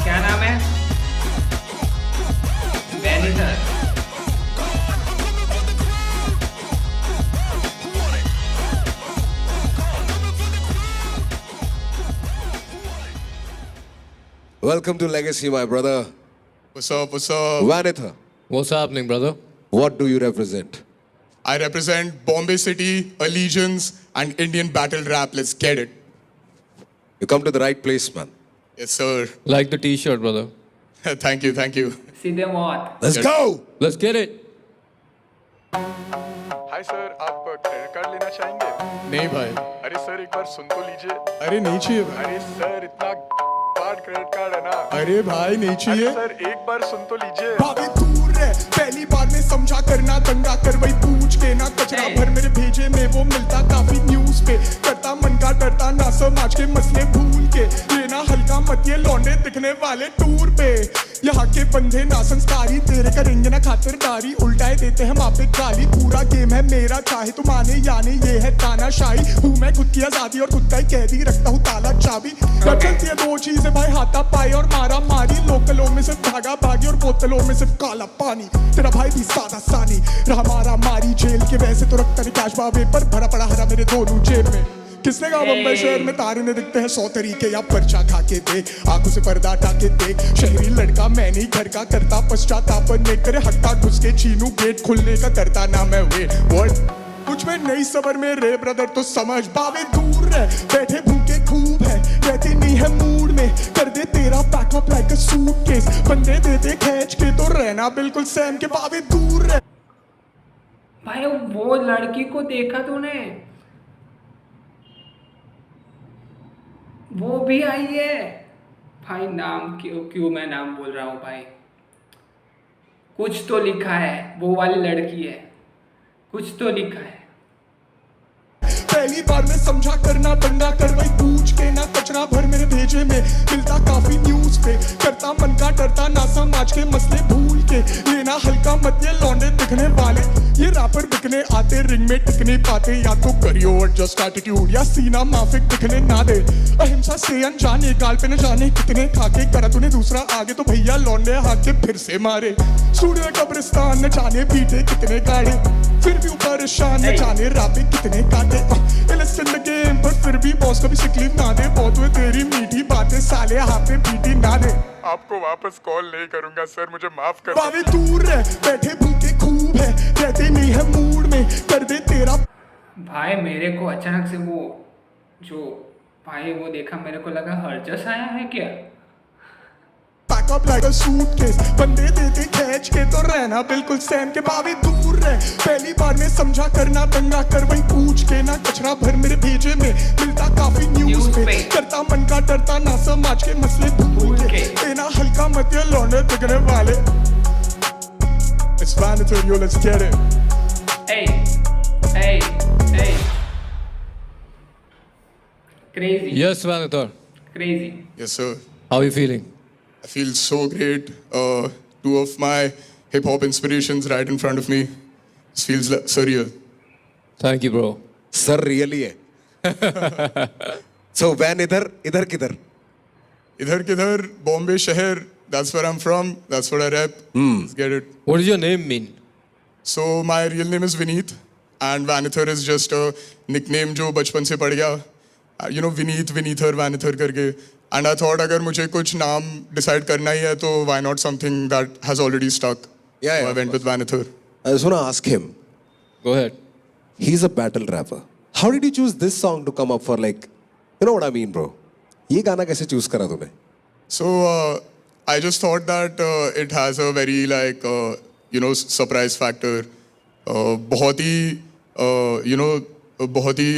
क्या नाम Welcome to Legacy, my brother. What's up? What's up? Vanitha, What's happening, brother? what do you represent? I represent Bombay City, Allegiance, and Indian battle rap. Let's get it. You come to the right place, man. Yes, sir. Like the t-shirt, brother. Thank you. Thank you. सीधे मौत. Let's Yes. go! Let's get it. Hi sir, आप credit card लेना चाहेंगे? नहीं भाई. अरे sir, एक बार सुन तो लीजिए. अरे नहीं चाहिए भाई. अरे सर, इतना कार्ड क्रेडिट कार्ड है ना. अरे भाई नहीं अरे चाहिए. सर, एक बार सुन तो लीजिए. भागे दूर है पहली बार में समझा करना दंगा कर वही पूछ के ना कचरा भर मेरे भेजे में वो मिलता काफी न्यूज पे करता मन का डरता ना समाज के मसले भूल के लेना हल्का मत ये लौंडे दिखने वाले टूर पे यहाँ के बंदे ना संस्कारी तेरे करेंगे ना खातिरदारी उल्टाए देते हम आप पे गाली पूरा गेम है मेरा चाहे तुम आने यानी ये है तानाशाही हूँ मैं खुद की आजादी और खुद का ही कैदी रखता हूँ ताला चाबी चलती है दो चीजें भाई हाथा पाई और मारा मारी लोकलों में सिर्फ भागा भागी और बोतलों में सिर्फ काला पानी तेरा भाई भी सादा सानी रहा मारा मारी जेल के वैसे तो रखता नहीं कैश बावे पर भरा पड़ा हरा मेरे दोनों जेब में किसने कहा बम्बई शहर में तारे ने दिखते हैं 100 तरीके या पर्चा खा के दे आंखों से पर्दा हटा के देख शहरी लड़का मैं नहीं घर का करता पश्चाताप नहीं करे हट्टा घुस के छीनू गेट खुलने का करता ना मैं वे वर्ड कुछ में नई सबर में रे ब्रदर तो समझ बावे दूर रह बैठे भूखे खूब है रहते नहीं है मूड में कर दे तेरा पैकअप लाइक अ सूटकेस बंदे देते खींच के तो रहना बिल्कुल सैम के बावे दूर रह भाई वो लड़की को देखा तूने? वो भी आई है भाई. नाम क्यों मैं नाम बोल रहा हूँ भाई. कुछ तो लिखा है, वो वाली लड़की है, कुछ तो लिखा है. पहली बार में समझा करना दंगा कर वही पूछ के ना कचरा भर मेरे भेजे में मिलता काफी न्यूज पे करता मन का डरता ना समाज के मसले भूल के लेना हल्का मत ये लौंडे दिखने वाले ये रैपर बिकने आते रिंग में टिक नहीं पाते या तो करियो एडजस्ट एटीट्यूड या सीना माफिक दिखने ना दे अहिंसा से अनजाने गाल पे न जाने कितने खाके करा तूने दूसरा आगे तो भैया लौंडे हाथ के फिर से मारे स्टूडियो कब्रिस्तान न जाने पीटे कितने गाड़े फिर भी परेशान न जाने रापे कितने काटे गेम पर फिर भी बॉस कभी सिकलीफ ना दे बहुत हुए तेरी मीठी बातें साले हाथ पे पीटी ना दे आपको वापस कॉल नहीं करूंगा सर, मुझे माफ कर. बावे दूर रह बैठे भूखे खूब है रहते नहीं है मूड में कर दे तेरा भाई मेरे को अचानक से वो जो भाई वो देखा मेरे को लगा हरजस आया है क्या. पैकअप लाइक अ सूटकेस बंदे देते खींच के तो रहना बिल्कुल सैम के बावे दूर रह पहली बार में समझा करना दंगा कर वही पूछ के ना कचरा भर मेरे भेजे में मिलता काफी न्यूज पे करता मन का डरता ना समाज के मसले भूल के लेना हल्का मत ये लौंडे दिखने वाले It's Vanitha, yo, let's get it. Hey. Crazy. Yes, Vanitha. Crazy. Yes, sir. How are you feeling? I feel so great. Two of my hip hop inspirations right in front of me. This feels surreal. Thank you, bro. Sir, really है. So, Van इधर किधर? इधर किधर Bombay शहर. That's where I'm from. That's what I rap. Let's get it. What does your name mean? So my real name is Vineet, and Vanither is just a nickname जो बचपन से पड़ गया. You know Vineet, Vinither, Vanither करके. And I thought अगर मुझे कुछ नाम decide करना ही है तो why not something that has already stuck. Yeah, So I went with Vanither. I just want to ask him. Go ahead. He's a battle rapper. How did you choose this song to come up for like, you know what I mean, bro? ये गाना कैसे choose करा तूने? So I just thought that it has a very like surprise factor. बहुत ही बहुत ही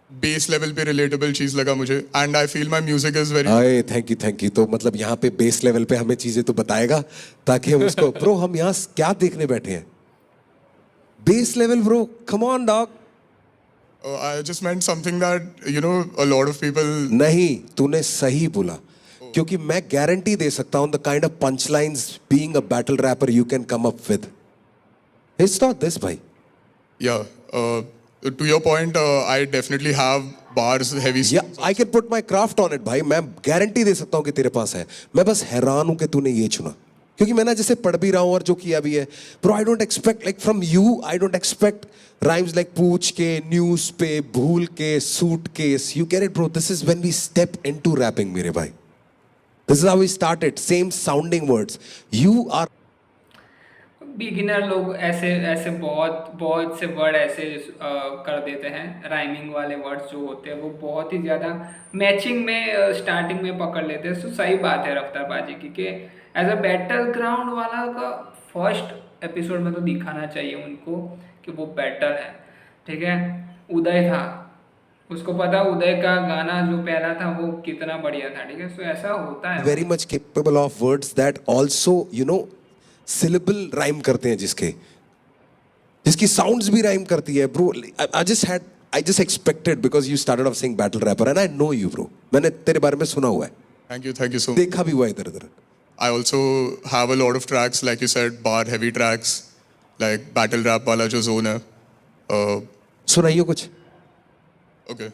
base level पे relatable चीज लगा मुझे and I feel my music is very आए थैंक यू तो मतलब यहाँ पे बेस लेवल पे हमें चीजें तो बताएगा ताकि हम उसको ब्रो हम यहाँ क्या देखने बैठे हैं base level bro come on dog I just meant something that a lot of people नहीं तूने सही बोला क्योंकि मैं गारंटी दे सकता हूं the kind of punch lines being a battle rapper you can come up with it's not this भाई या to your point I definitely have bars heavy I can put my craft on it भाई मैं guarantee दे सकता हूँ कि तेरे पास है मैं बस हैरान हूं कि तूने ये चुना क्योंकि मैं ना जैसे पढ़ भी रहा हूँ और जो किया भी है bro I don't expect like from you I don't expect rhymes like पूछ के न्यूज पे भूल के suitcase you can it bro this is when we step into rapping मेरे भाई This is how we started. Same sounding words. You are beginner लोग ऐसे ऐसे बहुत बहुत से वर्ड ऐसे कर देते हैं, राइमिंग वाले वर्ड्स जो होते हैं वो बहुत ही ज़्यादा मैचिंग में स्टार्टिंग में पकड़ लेते हैं। तो सही बात है रफ्तार बाजी की कि एज अ बैटल ग्राउंड वाला का फर्स्ट एपिसोड में तो दिखाना चाहिए उनको कि वो बैटल है, ठीक है। उदय था, उसको पता उदय का गाना जो पहला था वो कितना बढ़िया था, ठीक है। सो ऐसा होता है। very much capable of words that also, you know, syllable rhyme करते हैं जिसकी sounds भी rhyme करती है bro. I just expected because you started off saying battle rapper and I know you bro. मैंने तेरे बारे में सुना हुआ है, Thank you so much. देखा भी हुआ है इधर उधर. I also have a lot of tracks, like you said, bar heavy tracks, like battle rap वाला जो zone है. सुनाइयो कुछ. Okay,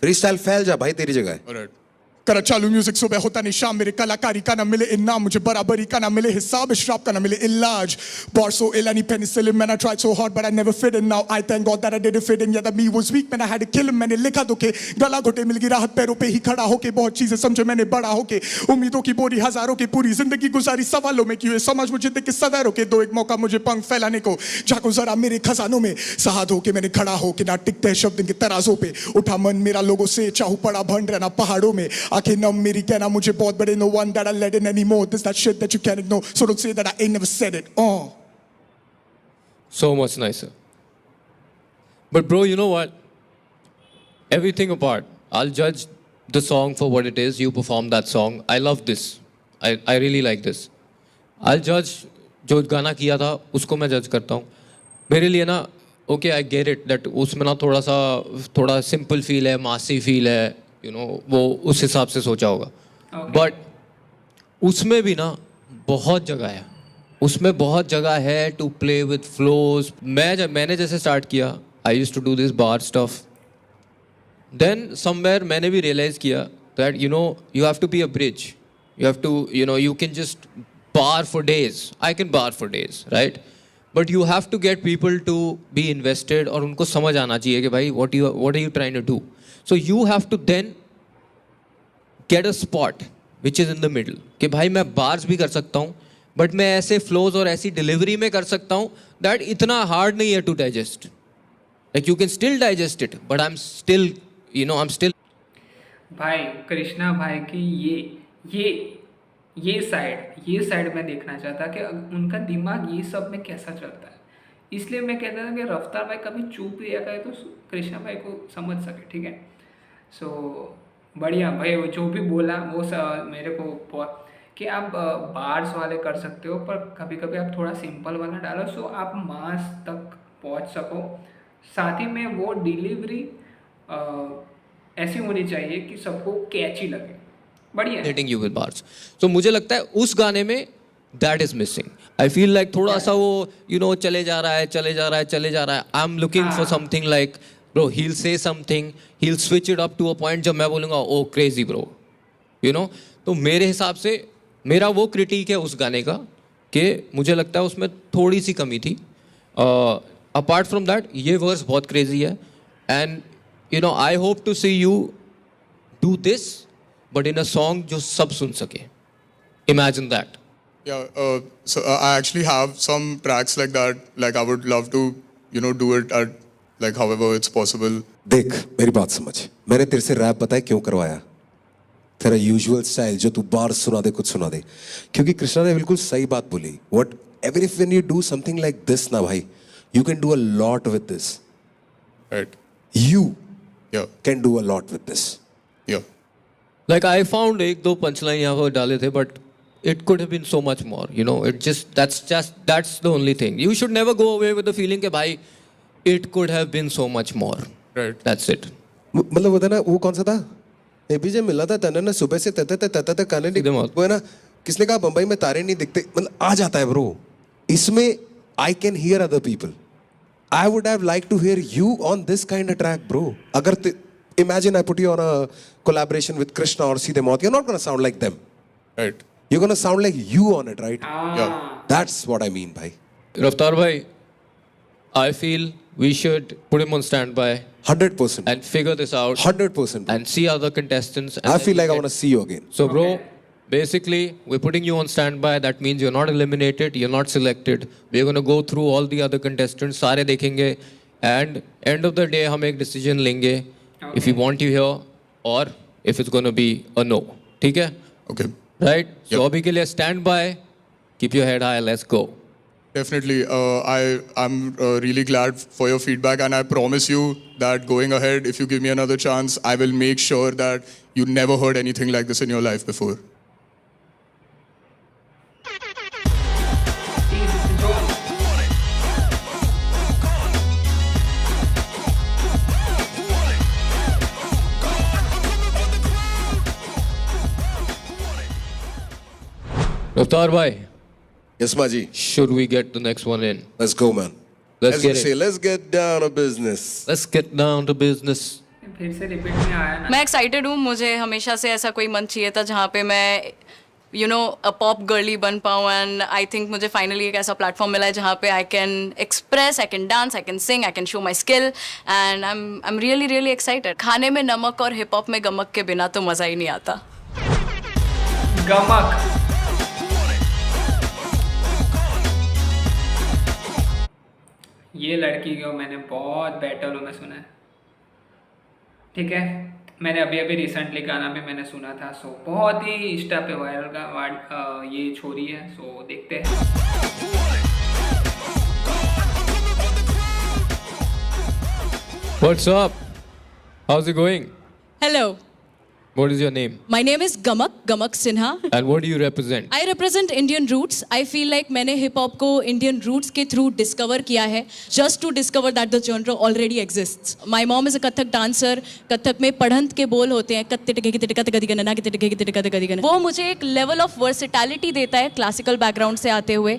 फ्रीस्टाइल फैल जा भाई, तेरी जगह है. alright. करा चालू म्यूजिक सुबह होता नहीं शाम, मेरे कलाकारी का ना मिले इनाम, मुझे बराबरी का ना मिले हिसाब, श्राप का ना मिले इलाज. Bar so ill I need penicillin, man I tried so hard but I never fit in. Now I thank God that I didn't fit in. Yeah that me was weak man I had to kill him. मैंने लिखा तो के गला घोटे मिल गई राहत, पैरों पे ही खड़ा होके बहुत चीजें समझे मैंने बड़ा होके, उम्मीदों की बोरी हजारों की पूरी जिंदगी गुजारी सवालों में क्यों समझ मुझे देख के सदैव के दो एक मौका मुझे पंख फैलाने को, झाको जरा मेरे खजानों में सहाद होके मैंने खड़ा होके ना टिकते हैं शब्द के तराजों पे, उठा मन मेरा लोगों से चाहू पड़ा भंड रहना पहाड़ों में, आंखें नम मेरी कहना मुझे बहुत बड़े, no one that I let in anymore, this that shit that you can't ignore, so don't say that I ain't never said it. So much nicer. But bro, you know what? Everything apart, I'll judge the song for what it is. You performed that song. I love this. I really like this. I'll judge जो गाना किया था उसको मैं जज करता हूँ. मेरे लिए ना okay I get it that उसमें ना थोड़ा सिंपल फील है, मासी फील है, यू नो वो उस हिसाब से सोचा होगा. बट उसमें भी ना बहुत जगह है, उसमें बहुत जगह है टू प्ले विद फ्लोज. मैंने जैसे स्टार्ट किया, I used to do this bar stuff, then somewhere मैंने भी रियलाइज किया that you know you have to be a bridge, you have to, you know, you can just bar for days. I can bar for days, right? But you have to get people to be invested और उनको समझ आना चाहिए कि भाई what are you trying to do? So you have to then get a spot which is in the middle. कि भाई मैं bars भी कर सकता हूँ, but मैं ऐसे flows और ऐसी delivery में कर सकता हूँ that इतना hard नहीं है to digest. Like you can still digest it, but I'm still, you know, I'm still. भाई कृष्णा भाई की ये साइड मैं देखना चाहता कि उनका दिमाग ये सब में कैसा चलता है. इसलिए मैं कहता था कि रफ्तार भाई कभी चुप लिया करे तो कृष्णा भाई को समझ सके, ठीक है. सो बढ़िया भाई, वो जो भी बोला वो मेरे को बहुत कि आप बार्स वाले कर सकते हो पर कभी कभी आप थोड़ा सिंपल वाला डालो सो आप मास तक पहुंच सको. साथ ही में वो डिलीवरी ऐसी होनी चाहिए कि सबको कैची लगे. बढ़िया Hitting you with bars. So मुझे लगता है उस गाने में that is missing. I feel like थोड़ा सा वो you know चले जा रहा है. I'm looking for something like bro he'll say something, he'll switch it up to a point जब मैं बोलूँगा oh crazy bro, you know. तो मेरे हिसाब से मेरा वो क्रिटिक है उस गाने का कि मुझे लगता है उसमें थोड़ी सी कमी थी. Apart from that ये वर्स बहुत crazy है and you know I hope to see you do this but in a song जो सब सुन सके. Imagine that. Yeah, so I actually have some tracks like that. Like I would love to, you know, do it at like however it's possible. देख मेरी बात समझ, मैंने तेरे से रैप पता है क्यों करवाया? तेरा यूजुअल स्टाइल जो तू बार सुना दे कुछ सुना दे, क्योंकि कृष्णा ने बिल्कुल सही बात बोली. What even if when you do something like this ना भाई, you can do a lot with this. Right. You can do a lot with this. Yeah. Like I found एक दो पंचलाइन यहाँ पर डाले थे but it could have been so much more, you know. That's the only thing. You should never go away with the feeling कि भाई it could have been so much more. Right. That's it. मतलब वो था ना, वो कौन सा था? एपीजे मिला था तने ना सुबह से तते काने वो है ना, किसने कहा बम्बई में तारे नहीं दिखते, मतलब आ जाता है ब्रो. इसमें I can hear other people. I would have liked to hear you on this kind of track, bro. अगर imagine I put you on a collaboration with Krishna or Seedhe Maut, you're not going to sound like them. Right. You're going to sound like you on it, right? Yeah. That's what I mean, bhai. रफ्तार भाई I feel we should put him on standby 100%. and figure this out 100%. and see other contestants. And I then feel like I get- want to see you again. So, bro, basically, we're putting you on standby. That means you're not eliminated, you're not selected. We're going to go through all the other contestants, सारे देखेंगे, and end of the day, हम एक decision लेंगे if we want you here or if it's going to be a no. ठीक है? Okay. Right? So, अभी के लिए stand by, keep your head high, let's go. Definitely. I'm really glad for your feedback, and I promise you that going ahead, if you give me another chance, I will make sure that you never heard anything like this in your life before. Raftar bhai, Yes, Maji. should we get the next one in? Let's go, man. Let's As you get say, it. let's get down to business. Let's get down to business. फिर से repeat में आया ना. मैं excited हूँ. मुझे हमेशा से ऐसा कोई मंच चाहिए था जहाँ पे मैं अ पॉप गर्ली बन पाऊँ. एंड आई थिंक मुझे फाइनली एक ऐसा प्लेटफॉर्म मिला है जहाँ पे I can express, I can dance, I can sing, I can show my skill. And I am really really excited. खाने में नमक और हिप हॉप में गमक के बिना तो मज़ा ही नहीं आता. गमक. ये लड़की को मैंने बहुत बैटलों में सुना है. ठीक है, मैंने अभी अभी रिसेंटली गाना भी मैंने सुना था. सो बहुत ही इंस्टा पे वायरल का ये छोरी है. सो देखते हैं. What's up? How's it going? Hello, What is your name? my name is Gamak Sinha. And what do you represent? I represent Indian roots. I feel like मैंने hip hop को Indian roots के through discover किया है, just to discover that the genre already exists. My mom is a Kathak dancer. Kathak में पढ़ंत के बोल होते हैं, कत्ते टके किते टका तका दिगना किते टके किते टका तका दिगना. वो मुझे एक level of versatility देता है classical background से आते हुए.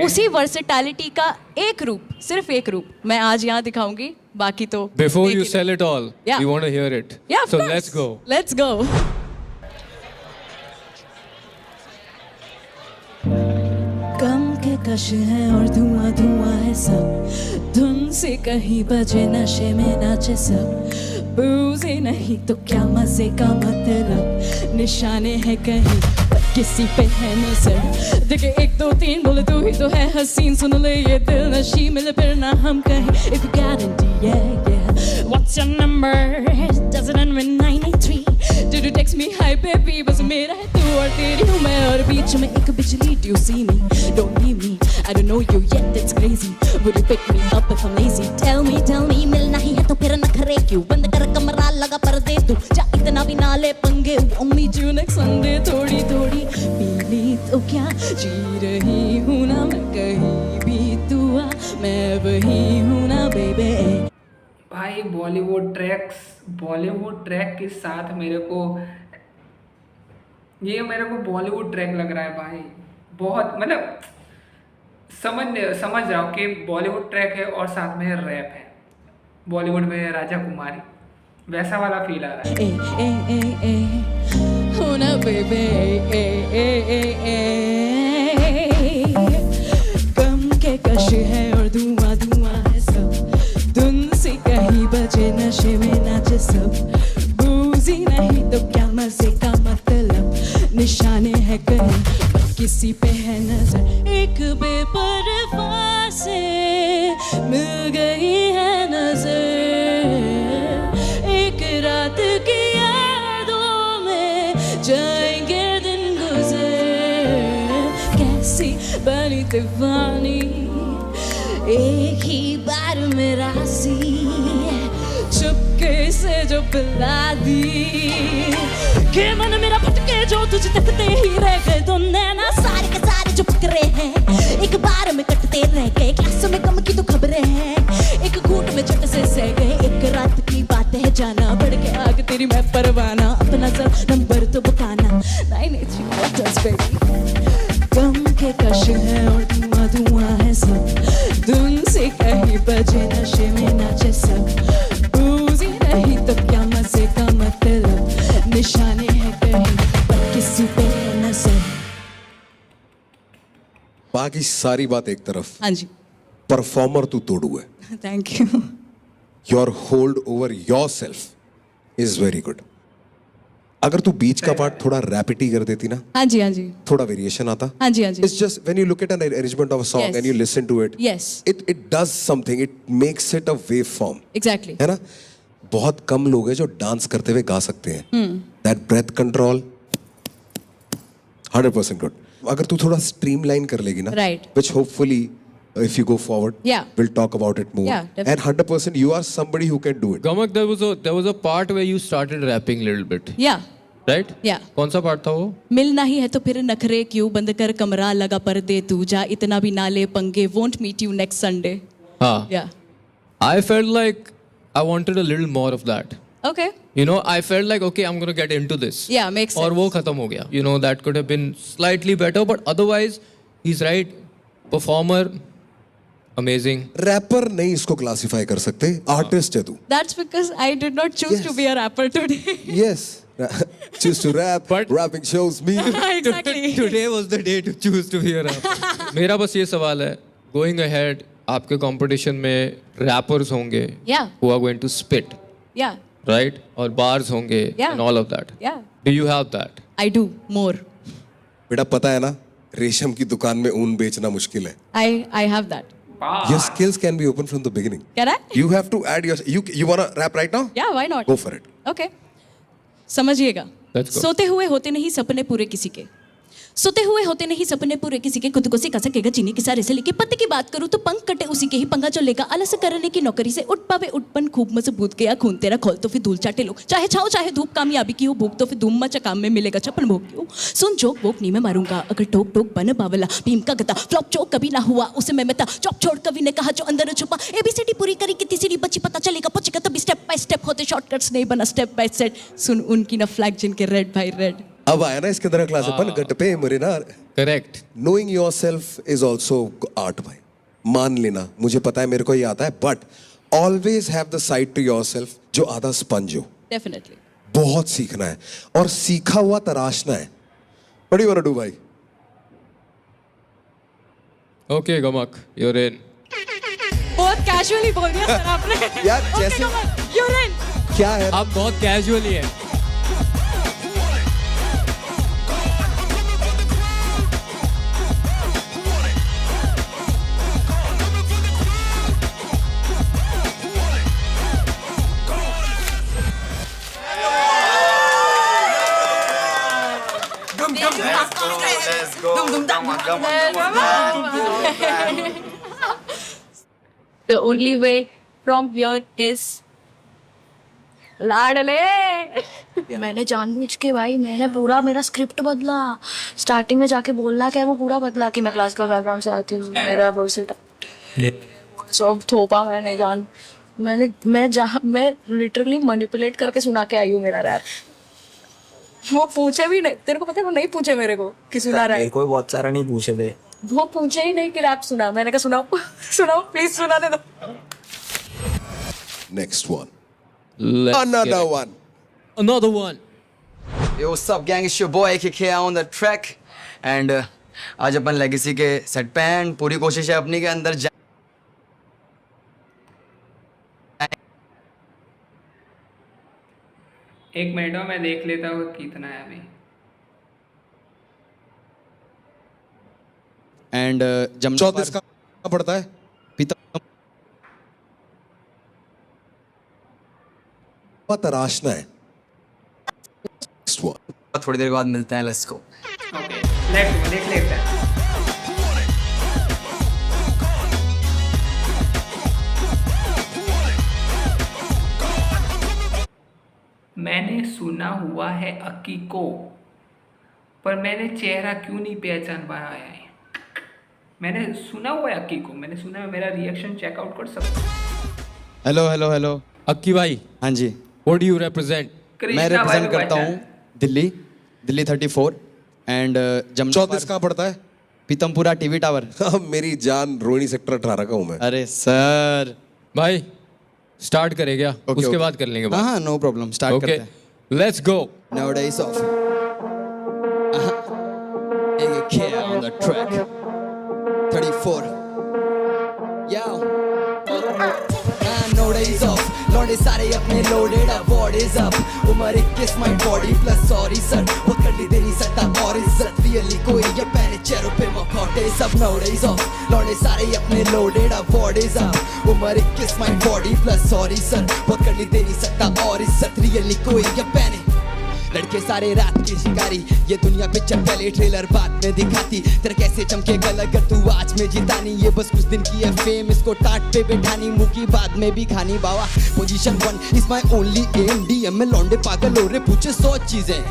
उसी versatility का एक रूप, सिर्फ एक रूप मैं आज यहाँ दिखाऊंगी. बाकी तो Before देख you he low. sell it all, Yeah. we want to hear it. Yeah, of so course. let's go. Let's go. गम के कश है और धुआं धुआं है सब. धुन से कहीं बजे नशे में नाचे सब. बूझे नहीं तो क्या मजे का मतलब. निशाने हैं कहीं पर किसी पे है नजर. देखे 1 2 3 बोले तू ही तो है हसीन. सुन ले ये दिल नशी मिले फिर ना हम कहीं. If you guarantee, yeah, yeah. What's your number? Does it end with 983? Did you text me? Hi baby, बस मेरा है तू और तेरी हूँ मैं. और बीच में एक बिजली. Do you see me? Don't leave me. I don't know you yet, it's crazy. Will you pick me up if I'm lazy? Tell me, मिलना ही है तो फिर नखरे क्यों? बंद कर कमरा लगा पर्दे तू. जा इतना भी ना ले पंगे. Only you next Sunday. थोड़ी थोड़ी पीली तो क्या जी रही हूँ ना मैं. कहीं भी तू आ मैं वही हूँ ना बेबे. भाई बॉलीवुड ट्रैक के साथ मेरे को बॉलीवुड ट्रैक लग रहा है भाई. बहुत मतलब समझ रहा हूँ कि बॉलीवुड ट्रैक है और साथ में रैप है. बॉलीवुड में राजा कुमारी वैसा वाला फील आ रहा है. हूँ ना बेबे. गम के कश है और धुआं धुआं है सब. धुन से कहीं बजे नशे में नाचे सब. बूझी नहीं तो क्या मजे का मतलब. निशाने हैं कहीं पर किसी पे है नजर. एक बेपरवाह से मिल गई है नजर. एक रात की यादों में जाएंगे दिन गुजर. कैसी बनी दीवानी एक ही बार में रासी. चुपके से जो पिला दी कि मन मेरा भटके जो तुझे तकते ही रह गए. तो नैना सारे के सारे जो पकड़े हैं एक बार में कटते रह गए. क्लास में कम की तो खबरें हैं एक घूंट में झट से सह गए. एक रात की बात है जाना बढ़ के आग तेरी मैं परवाना. अपना सर नंबर तो बुकाना 983 what does baby. गम के कश है और धुआं धुआं है सब. धुन से कहीं बजे नशे में नाचे सब. बूझी नहीं तो क्या मजे का मतलब. निशाने हैं कहीं पर किसी पे है नजर. बाकी सारी बात एक तरफ. हाँ जी. परफॉर्मर तू तोड़ू है. Thank you. Your hold over yourself is very good. अगर तू बीच का पार्ट थोड़ा रैपिटी कर देती ना, हाँ जी, हाँ जी. थोड़ा वेरिएशन आता. हाँ जी, हाँ जी. It's just when you look at an arrangement of a song Yes. and you listen to it, Yes. it does something. It makes it a waveform. Exactly. है ना? बहुत कम लोग हैं जो डांस करते हुए गा सकते हैं. That breath control, 100% good. अगर तू थोड़ा streamline कर लेगी ना, Right. which hopefully if you go forward, Yeah. we'll talk about it more. Yeah, definitely. And 100% you are somebody who can do it. Gamak, there was a part where you started rapping a little bit, Yeah. right? Yeah. कौन सा part था वो? मिलना ही है तो फिर नखरे क्यों, बंद कर कमरा लगा पर्दे, तू जा इतना भी ना ले पंगे, won't meet you next Sunday. हाँ. Yeah. I felt like I wanted a little more of that. Okay. You know, I felt like, okay, I'm going to get into this. Yeah, makes sense. और वो खत्म हो गया. You know, that could have been slightly better, but otherwise, he's right. Performer, amazing. Rapper नहीं इसको classify कर सकते. Artist है तू. That's because I did not choose to be a rapper today. Yes. Choose to rap. But- rapping shows me. Exactly. Today was the day to choose to be a rapper. मेरा बस ये सवाल है, going ahead, आपके competition में rappers होंगे, Yeah. who are going to spit, Yeah. right? और bars होंगे, Yeah. and all of that. Yeah. Do you have that? I do more. बेटा पता है ना, रेशम की दुकान में ऊन बेचना मुश्किल है. I have that. Your skills can be open from the beginning. Can I? You have to add your. You wanna rap right now? Yeah, why not? Go for it. Okay. समझिएगा. Let's go. सोते हुए होते नहीं सपने पूरे किसी के, सोते हुए होते नहीं सपने पूरे किसी के, खुद को सिखा सकेगा जीने की सारे से लेके पत्ते की बात करूँ तो पंख कटे उसी के ही, पंगा जो लेगा आलस करने की नौकरी से, उठ पावे उठपन खूब मजबूत गया खून तेरा खोल तो फिर धूल चाटे लो, चाहे छाओ चाहे धूप कामयाबी की हो, भूख तो फिर धूम मचा काम में मिलेगा छप्पन भोग की हो, सुन जोक वोक नहीं मैं मारूंगा अगर टोक टोक बन बावला, भीम का गता फ्लॉप चौक कभी ना हुआ उसे मैं मेता, चौक छोड़ कभी ने कहा जो अंदर छुपा, एबीसीडी पूरी करी कितनी सीढ़ी बची पता चलेगा पहुंचेगा तभी, स्टेप बाय स्टेप होते शॉर्टकट्स नहीं बना स्टेप बाय सेट, सुन उनकी ना फ्लैग जिनके रेड भाई रेड. अब आया ना इसके अंदर क्लास अपन गट पे मेरे ना. Correct. Knowing yourself is also art भाई. मान लेना, मुझे पता है मेरे को ये आता है, but always have the side to yourself जो आधा sponge हो. Definitely. बहुत सीखना है और सीखा हुआ तराशना है. What do you wanna do भाई? Okay, Gamak, you're in. बहुत कैजुअली बोल दिया सर आपने. यार जैसे You're in. क्या है? आप बहुत कैजुअली है. The only way from here is लाडले. मैंने जानबूझ के भाई मैंने पूरा मेरा स्क्रिप्ट बदला. स्टार्टिंग में जाके बोलना क्या वो पूरा बदला कि मैं क्लासिकल बैकग्राउंड से आती हूँ, मेरा वर्सेटाइल सब थोपा मैंने जान. मैं लिटरली मैनिपुलेट करके सुना के आई हूँ मेरा रैप. वो पूछे भी नहीं, तेरे को पता है वो नहीं पूछे मेरे को कि सुना रहा है. कोई बहुत सारा नहीं पूछे थे. वो पूछे ही नहीं कि रैप सुना. मैंने कहा सुनाओ सुनाओ प्लीज सुनाने दो. Next one. Let's Another get it. one. Another one. Yo, what's up gang? It's your boy AKK on the track. And आज अपन लेगेसी के सेट पे हैं. पूरी कोशिश है अपनी के अंदर एक मिनट में मैं देख लेता हूँ कितना है अभी. एंड जब 34 का पड़ता है. तराशना है. Next one. थोड़ी देर बाद मिलते हैं. Let's go. ओके देख लेते हैं. मैंने सुना हुआ है अक्की को, पर मैंने चेहरा क्यों नहीं पहचान पाया है. मैंने सुना हुआ है अक्की को, मैंने सुना है. मेरा रिएक्शन चेकआउट कर सकते हो. हेलो. अक्की भाई, हाँ जी. what do you represent? मैं कृष्णा भाई रिप्रेजेंट को करता पहचान. हूँ दिल्ली 34 एंड 34 कहाँ पड़ता है? Pitampura TV tower. मेरी जान रोहिणी सेक्टर 18 का हूँ मैं. अरे सर. भाई स्टार्ट करें क्या? उसके okay. बाद कर लेंगे बात. हाँ नो प्रॉब्लम. स्टार्ट ओके, करते हैं. Let's go. Nowadays off. AKK on the track. 34. Yo. no days off. लौंडे सारे अपने loaded up, what is up? उम्र 21 my body plus sorry sir, वो कर ली दे नहीं सकता और इज्जत really कोई ये पहने चेहरों पे मखौटे सब no days off. लौंडे सारे अपने loaded up, what is up? उम्र 21 my body plus sorry sir, वो कर ली दे नहीं सकता और इज्जत really कोई ये पहने लड़के सारे रात के शिकारी, ये दुनिया पिक्चर पहले ट्रेलर बाद में दिखाती, तेरा कैसे चमकेगा अगर तू आज में जीता नहीं, ये बस कुछ दिन की है फेम, इसको टाट पे बैठानी, मुंह की बाद में भी खानी बावा, position 1 is my only aim, DM में लौंडे पागल हो रहे पूछे 100 चीजें,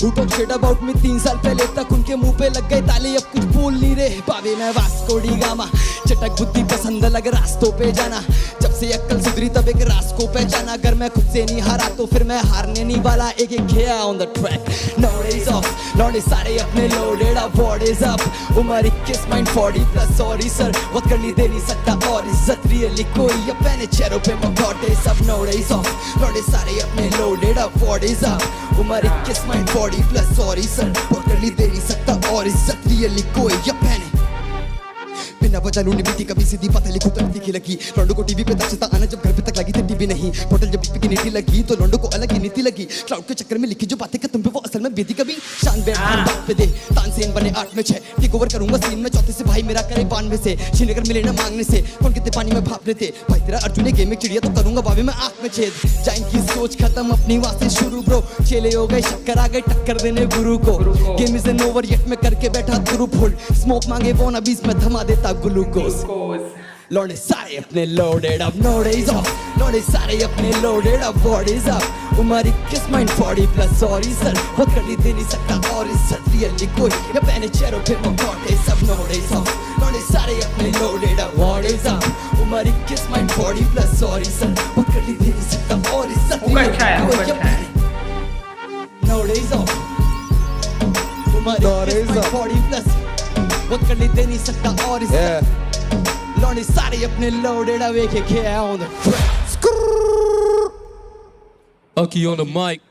Who talk shit about me 3 साल पहले तक उनके मुंह पे लग गए ताले, अब कुछ बोल नहीं रहे, पावे मैं वास्को डी गामा, चटक बुद्धि पसंद लग रास्तों पे जाना, जब से अक्ल सुधरी तब एक रास को पहचाना, अगर मैं खुद से नहीं हारा तो फिर मैं हारने नहीं वाला, एक एक खेया on the track, no days off, लौंडे सारे अपने loaded up, what is up, उम्र 21 mind 40 plus sorry sir, वक्त करनी दे नहीं सकता और इज्जत really कोई ये पहने चेहरों पे मखौटे सब no days off, लौंडे सारे अपने loaded up, what is up, उम्र 21 mind 40 plus sorry sir, वक्त करनी दे नहीं सकता और इज्जत really कोई ये पहने बिना बचा लूनी बीती कभी सीधी पतली खुद दिखी लगी, लौंडो को टीवी पे तब से आना जब घर पे तक लगी थी टीवी नहीं, होटल जब बीपी की नीति लगी तो लौंडो को अलग ही नीति लगी, क्लाउड के चक्कर में लिखी जो बातें तुम पे वो असल में बीती कभी, शान बैठ बात पे दे तानसेन बने 8 में 6, टेक ओवर करूंगा सीन में चौथे से भाई मेरा करे 92 से, श्रीनगर मिले ना मांगने से, कौन कितने पानी में भाप रहे थे, भाई तेरा अर्जुन ने गेम में चिड़िया तो करूंगा बाबे में आंख में छेद, जाइन की सोच खत्म अपनी वहां से शुरू ब्रो, चेले हो गए शक्कर आ गए टक्कर देने गुरु को, game is an over yet में करके बैठा ग्रुप होल्ड, स्मोक मांगे वो ना बीच में थमा देता ग्लूकोज, लौंडे सारे अपने loaded up, no days off, लौंडे सारे अपने loaded up, what is up, उम्र 21 mind 40 plus sorry sir, वो कर ली दे नहीं सकता और इज्जत really कोई ये पहने चेहरों पे मखौटे सब no days off, लौंडे सारे अपने loaded up, what is up, उम्र 21 mind 40 plus sorry sir, वो कर ली दे नहीं सकता और इज्जत really कोई ये पहने no days off, उम्र 21 mind 40 plus वो कर ली दे नहीं सकता और इज्जत लौंडे सारे अपने loaded up, एक एक है on the track. Aki on the mic.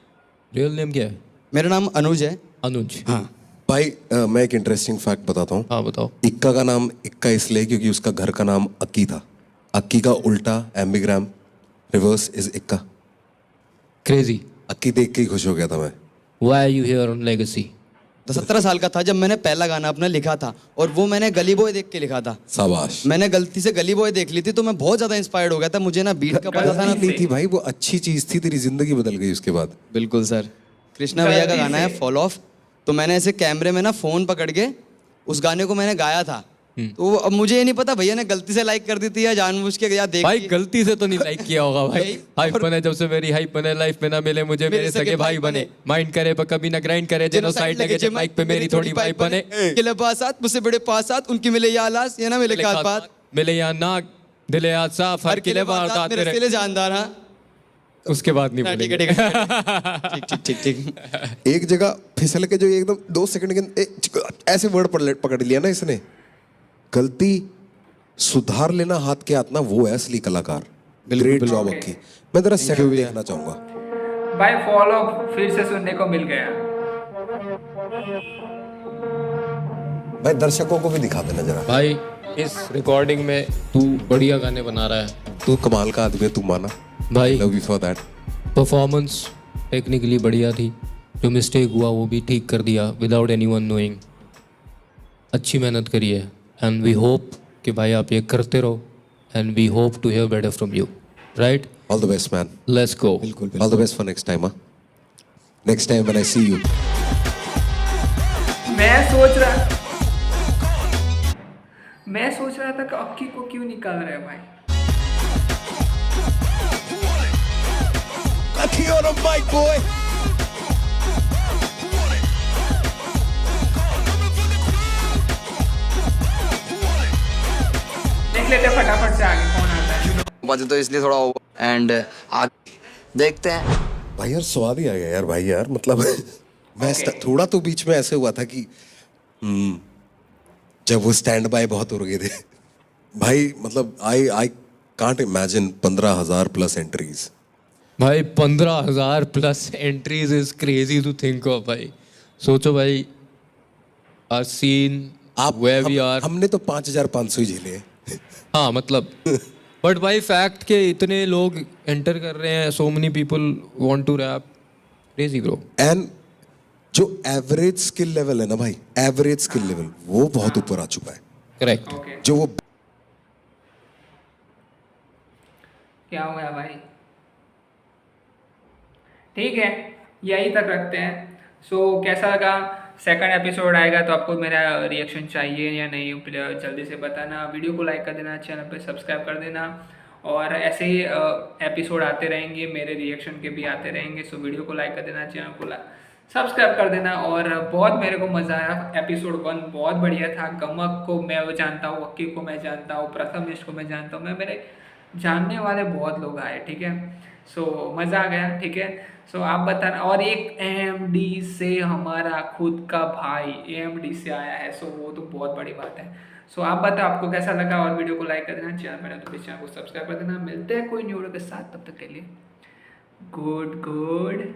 Real name क्या है? मेरा नाम अनुज है। अनुज। हाँ भाई मैं एक इंटरेस्टिंग फैक्ट बताता हूँ। हाँ बताओ। इक्का का नाम इक्का इसलिए क्योंकि उसका घर का नाम अक्की था, अक्की का उल्टा एम्बिग्राम रिवर्स इज इक्का। क्रेजी। अक्की देख के ही खुश हो गया था मैं। Why are you here on Legacy? तो 17 साल का था जब मैंने पहला गाना अपना लिखा था और वो मैंने गली बॉय देख के लिखा था। शाबाश। मैंने गलती से गली बॉय देख ली थी तो मैं बहुत ज्यादा इंस्पायर्ड हो गया था, मुझे ना बीट का पता था ना। नहीं थी भाई, वो अच्छी चीज थी, तेरी जिंदगी बदल गई उसके बाद। बिल्कुल सर। कृष्णा भैया का गाना है फॉल ऑफ, तो मैंने ऐसे कैमरे में ना फोन पकड़ के उस गाने को मैंने गाया था। तो अब मुझे ये नहीं पता भैया ने गलती से लाइक कर दी थी या जानबूझ के या देख भाई गलती से तो नहीं लाइक किया होगा भाई। हाइप बने जब से मेरी हाइप बने, लाइफ में ना मिले मुझे मेरे सगे भाई बने, माइंड करे पर कभी ना ग्राइंड करे, जेनोसाइड लगे जब माइक पे मेरी थोड़ी वाइब बने, किले पासात मुझसे बड़े पासात उनकी मिले या लाश या ना मिले खात पात, मिले या नाक दिले आज साफ हर किले वारदात मेरे किले जानदार। हाँ उसके बाद नहीं बोलेंगे। ठीक ठीक एक जगह फिसल के जो एकदम 2 सेकंड के ऐसे वर्ड पकड़ लिया ना इसने, गलती सुधार लेना हाथ के हाथ ना, वो है असली कलाकार। ग्रेट जॉब अक्की। मैं तेरा सेकंड देखना चाहूंगा भाई। फॉलो फिर से सुनने को मिल गया भाई, दर्शकों को भी दिखा देना जरा। भाई इस रिकॉर्डिंग में तू बढ़िया गाने बना रहा है, तू कमाल का आदमी है, तू माना भाई। Love you for that. Performance technically बढ़िया थी, जो मिस्टेक हुआ वो भी ठीक कर दिया विदाउट एनीवन नोइंग। अच्छी मेहनत करी है एंड वी होप कि भाई आप ये करते रहो and we hope to hear better from you, right? All the best man. Let's go. बिल्कुल all the best for next time. Next time when I see you. मैं सोच रहा था कि अक्की को क्यों निकाल रहे हैं भाई। Aki on the mic, boy. देख लेते फटाफट से आगे कौन आता है। बातें तो इसलिए थोड़ा एंड आगे देखते हैं भाई यार स्वाद ही आ गया यार भाई यार, मतलब मैं थोड़ा तो बीच में ऐसे हुआ था कि जब वो स्टैंड बाय बहुत हो गए थे भाई, मतलब I can't imagine 15,000 plus entries भाई। 15,000 plus entries is crazy to think of भाई। सोचो भाई आर सीन आप वेयर वी आर। हमने तो 5,500 ही झेले हैं। हाँ मतलब बट भाई फैक्ट के इतने लोग एंटर कर रहे हैं, so many people want to rap, crazy bro. And जो एवरेज स्किल लेवल है ना भाई, एवरेज स्किल लेवल वो बहुत ऊपर आ चुका है। करेक्ट। ओके, जो वो क्या हो गया भाई? ठीक है, यही तक रखते हैं। सो कैसा लगा? सेकंड एपिसोड आएगा तो आपको मेरा रिएक्शन चाहिए या नहीं, जल्दी से बताना। वीडियो को लाइक कर देना, चैनल पे सब्सक्राइब कर देना, और ऐसे ही एपिसोड आते रहेंगे, मेरे रिएक्शन के भी आते रहेंगे। सो वीडियो को लाइक कर देना, चैनल को सब्सक्राइब कर देना। और बहुत मेरे को मज़ा आया, एपिसोड 1 बहुत बढ़िया था। गमक को मैं वो जानता हूँ, अक्की को मैं जानता हूँ, प्रथमेश को मैं जानता हूँ, मैं मेरे जानने वाले बहुत लोग आए, ठीक है। सो मज़ा आ गया, ठीक है। सो आप बताना। और एक AMD से हमारा खुद का भाई AMD से आया है, सो वो तो बहुत बड़ी बात है। सो आप बताओ आपको कैसा लगा, और वीडियो को लाइक कर देना, चैनल पर तो चैनल को सब्सक्राइब कर देना। मिलते हैं कोई न्यू वीडियो के साथ, तब तक के लिए गुड।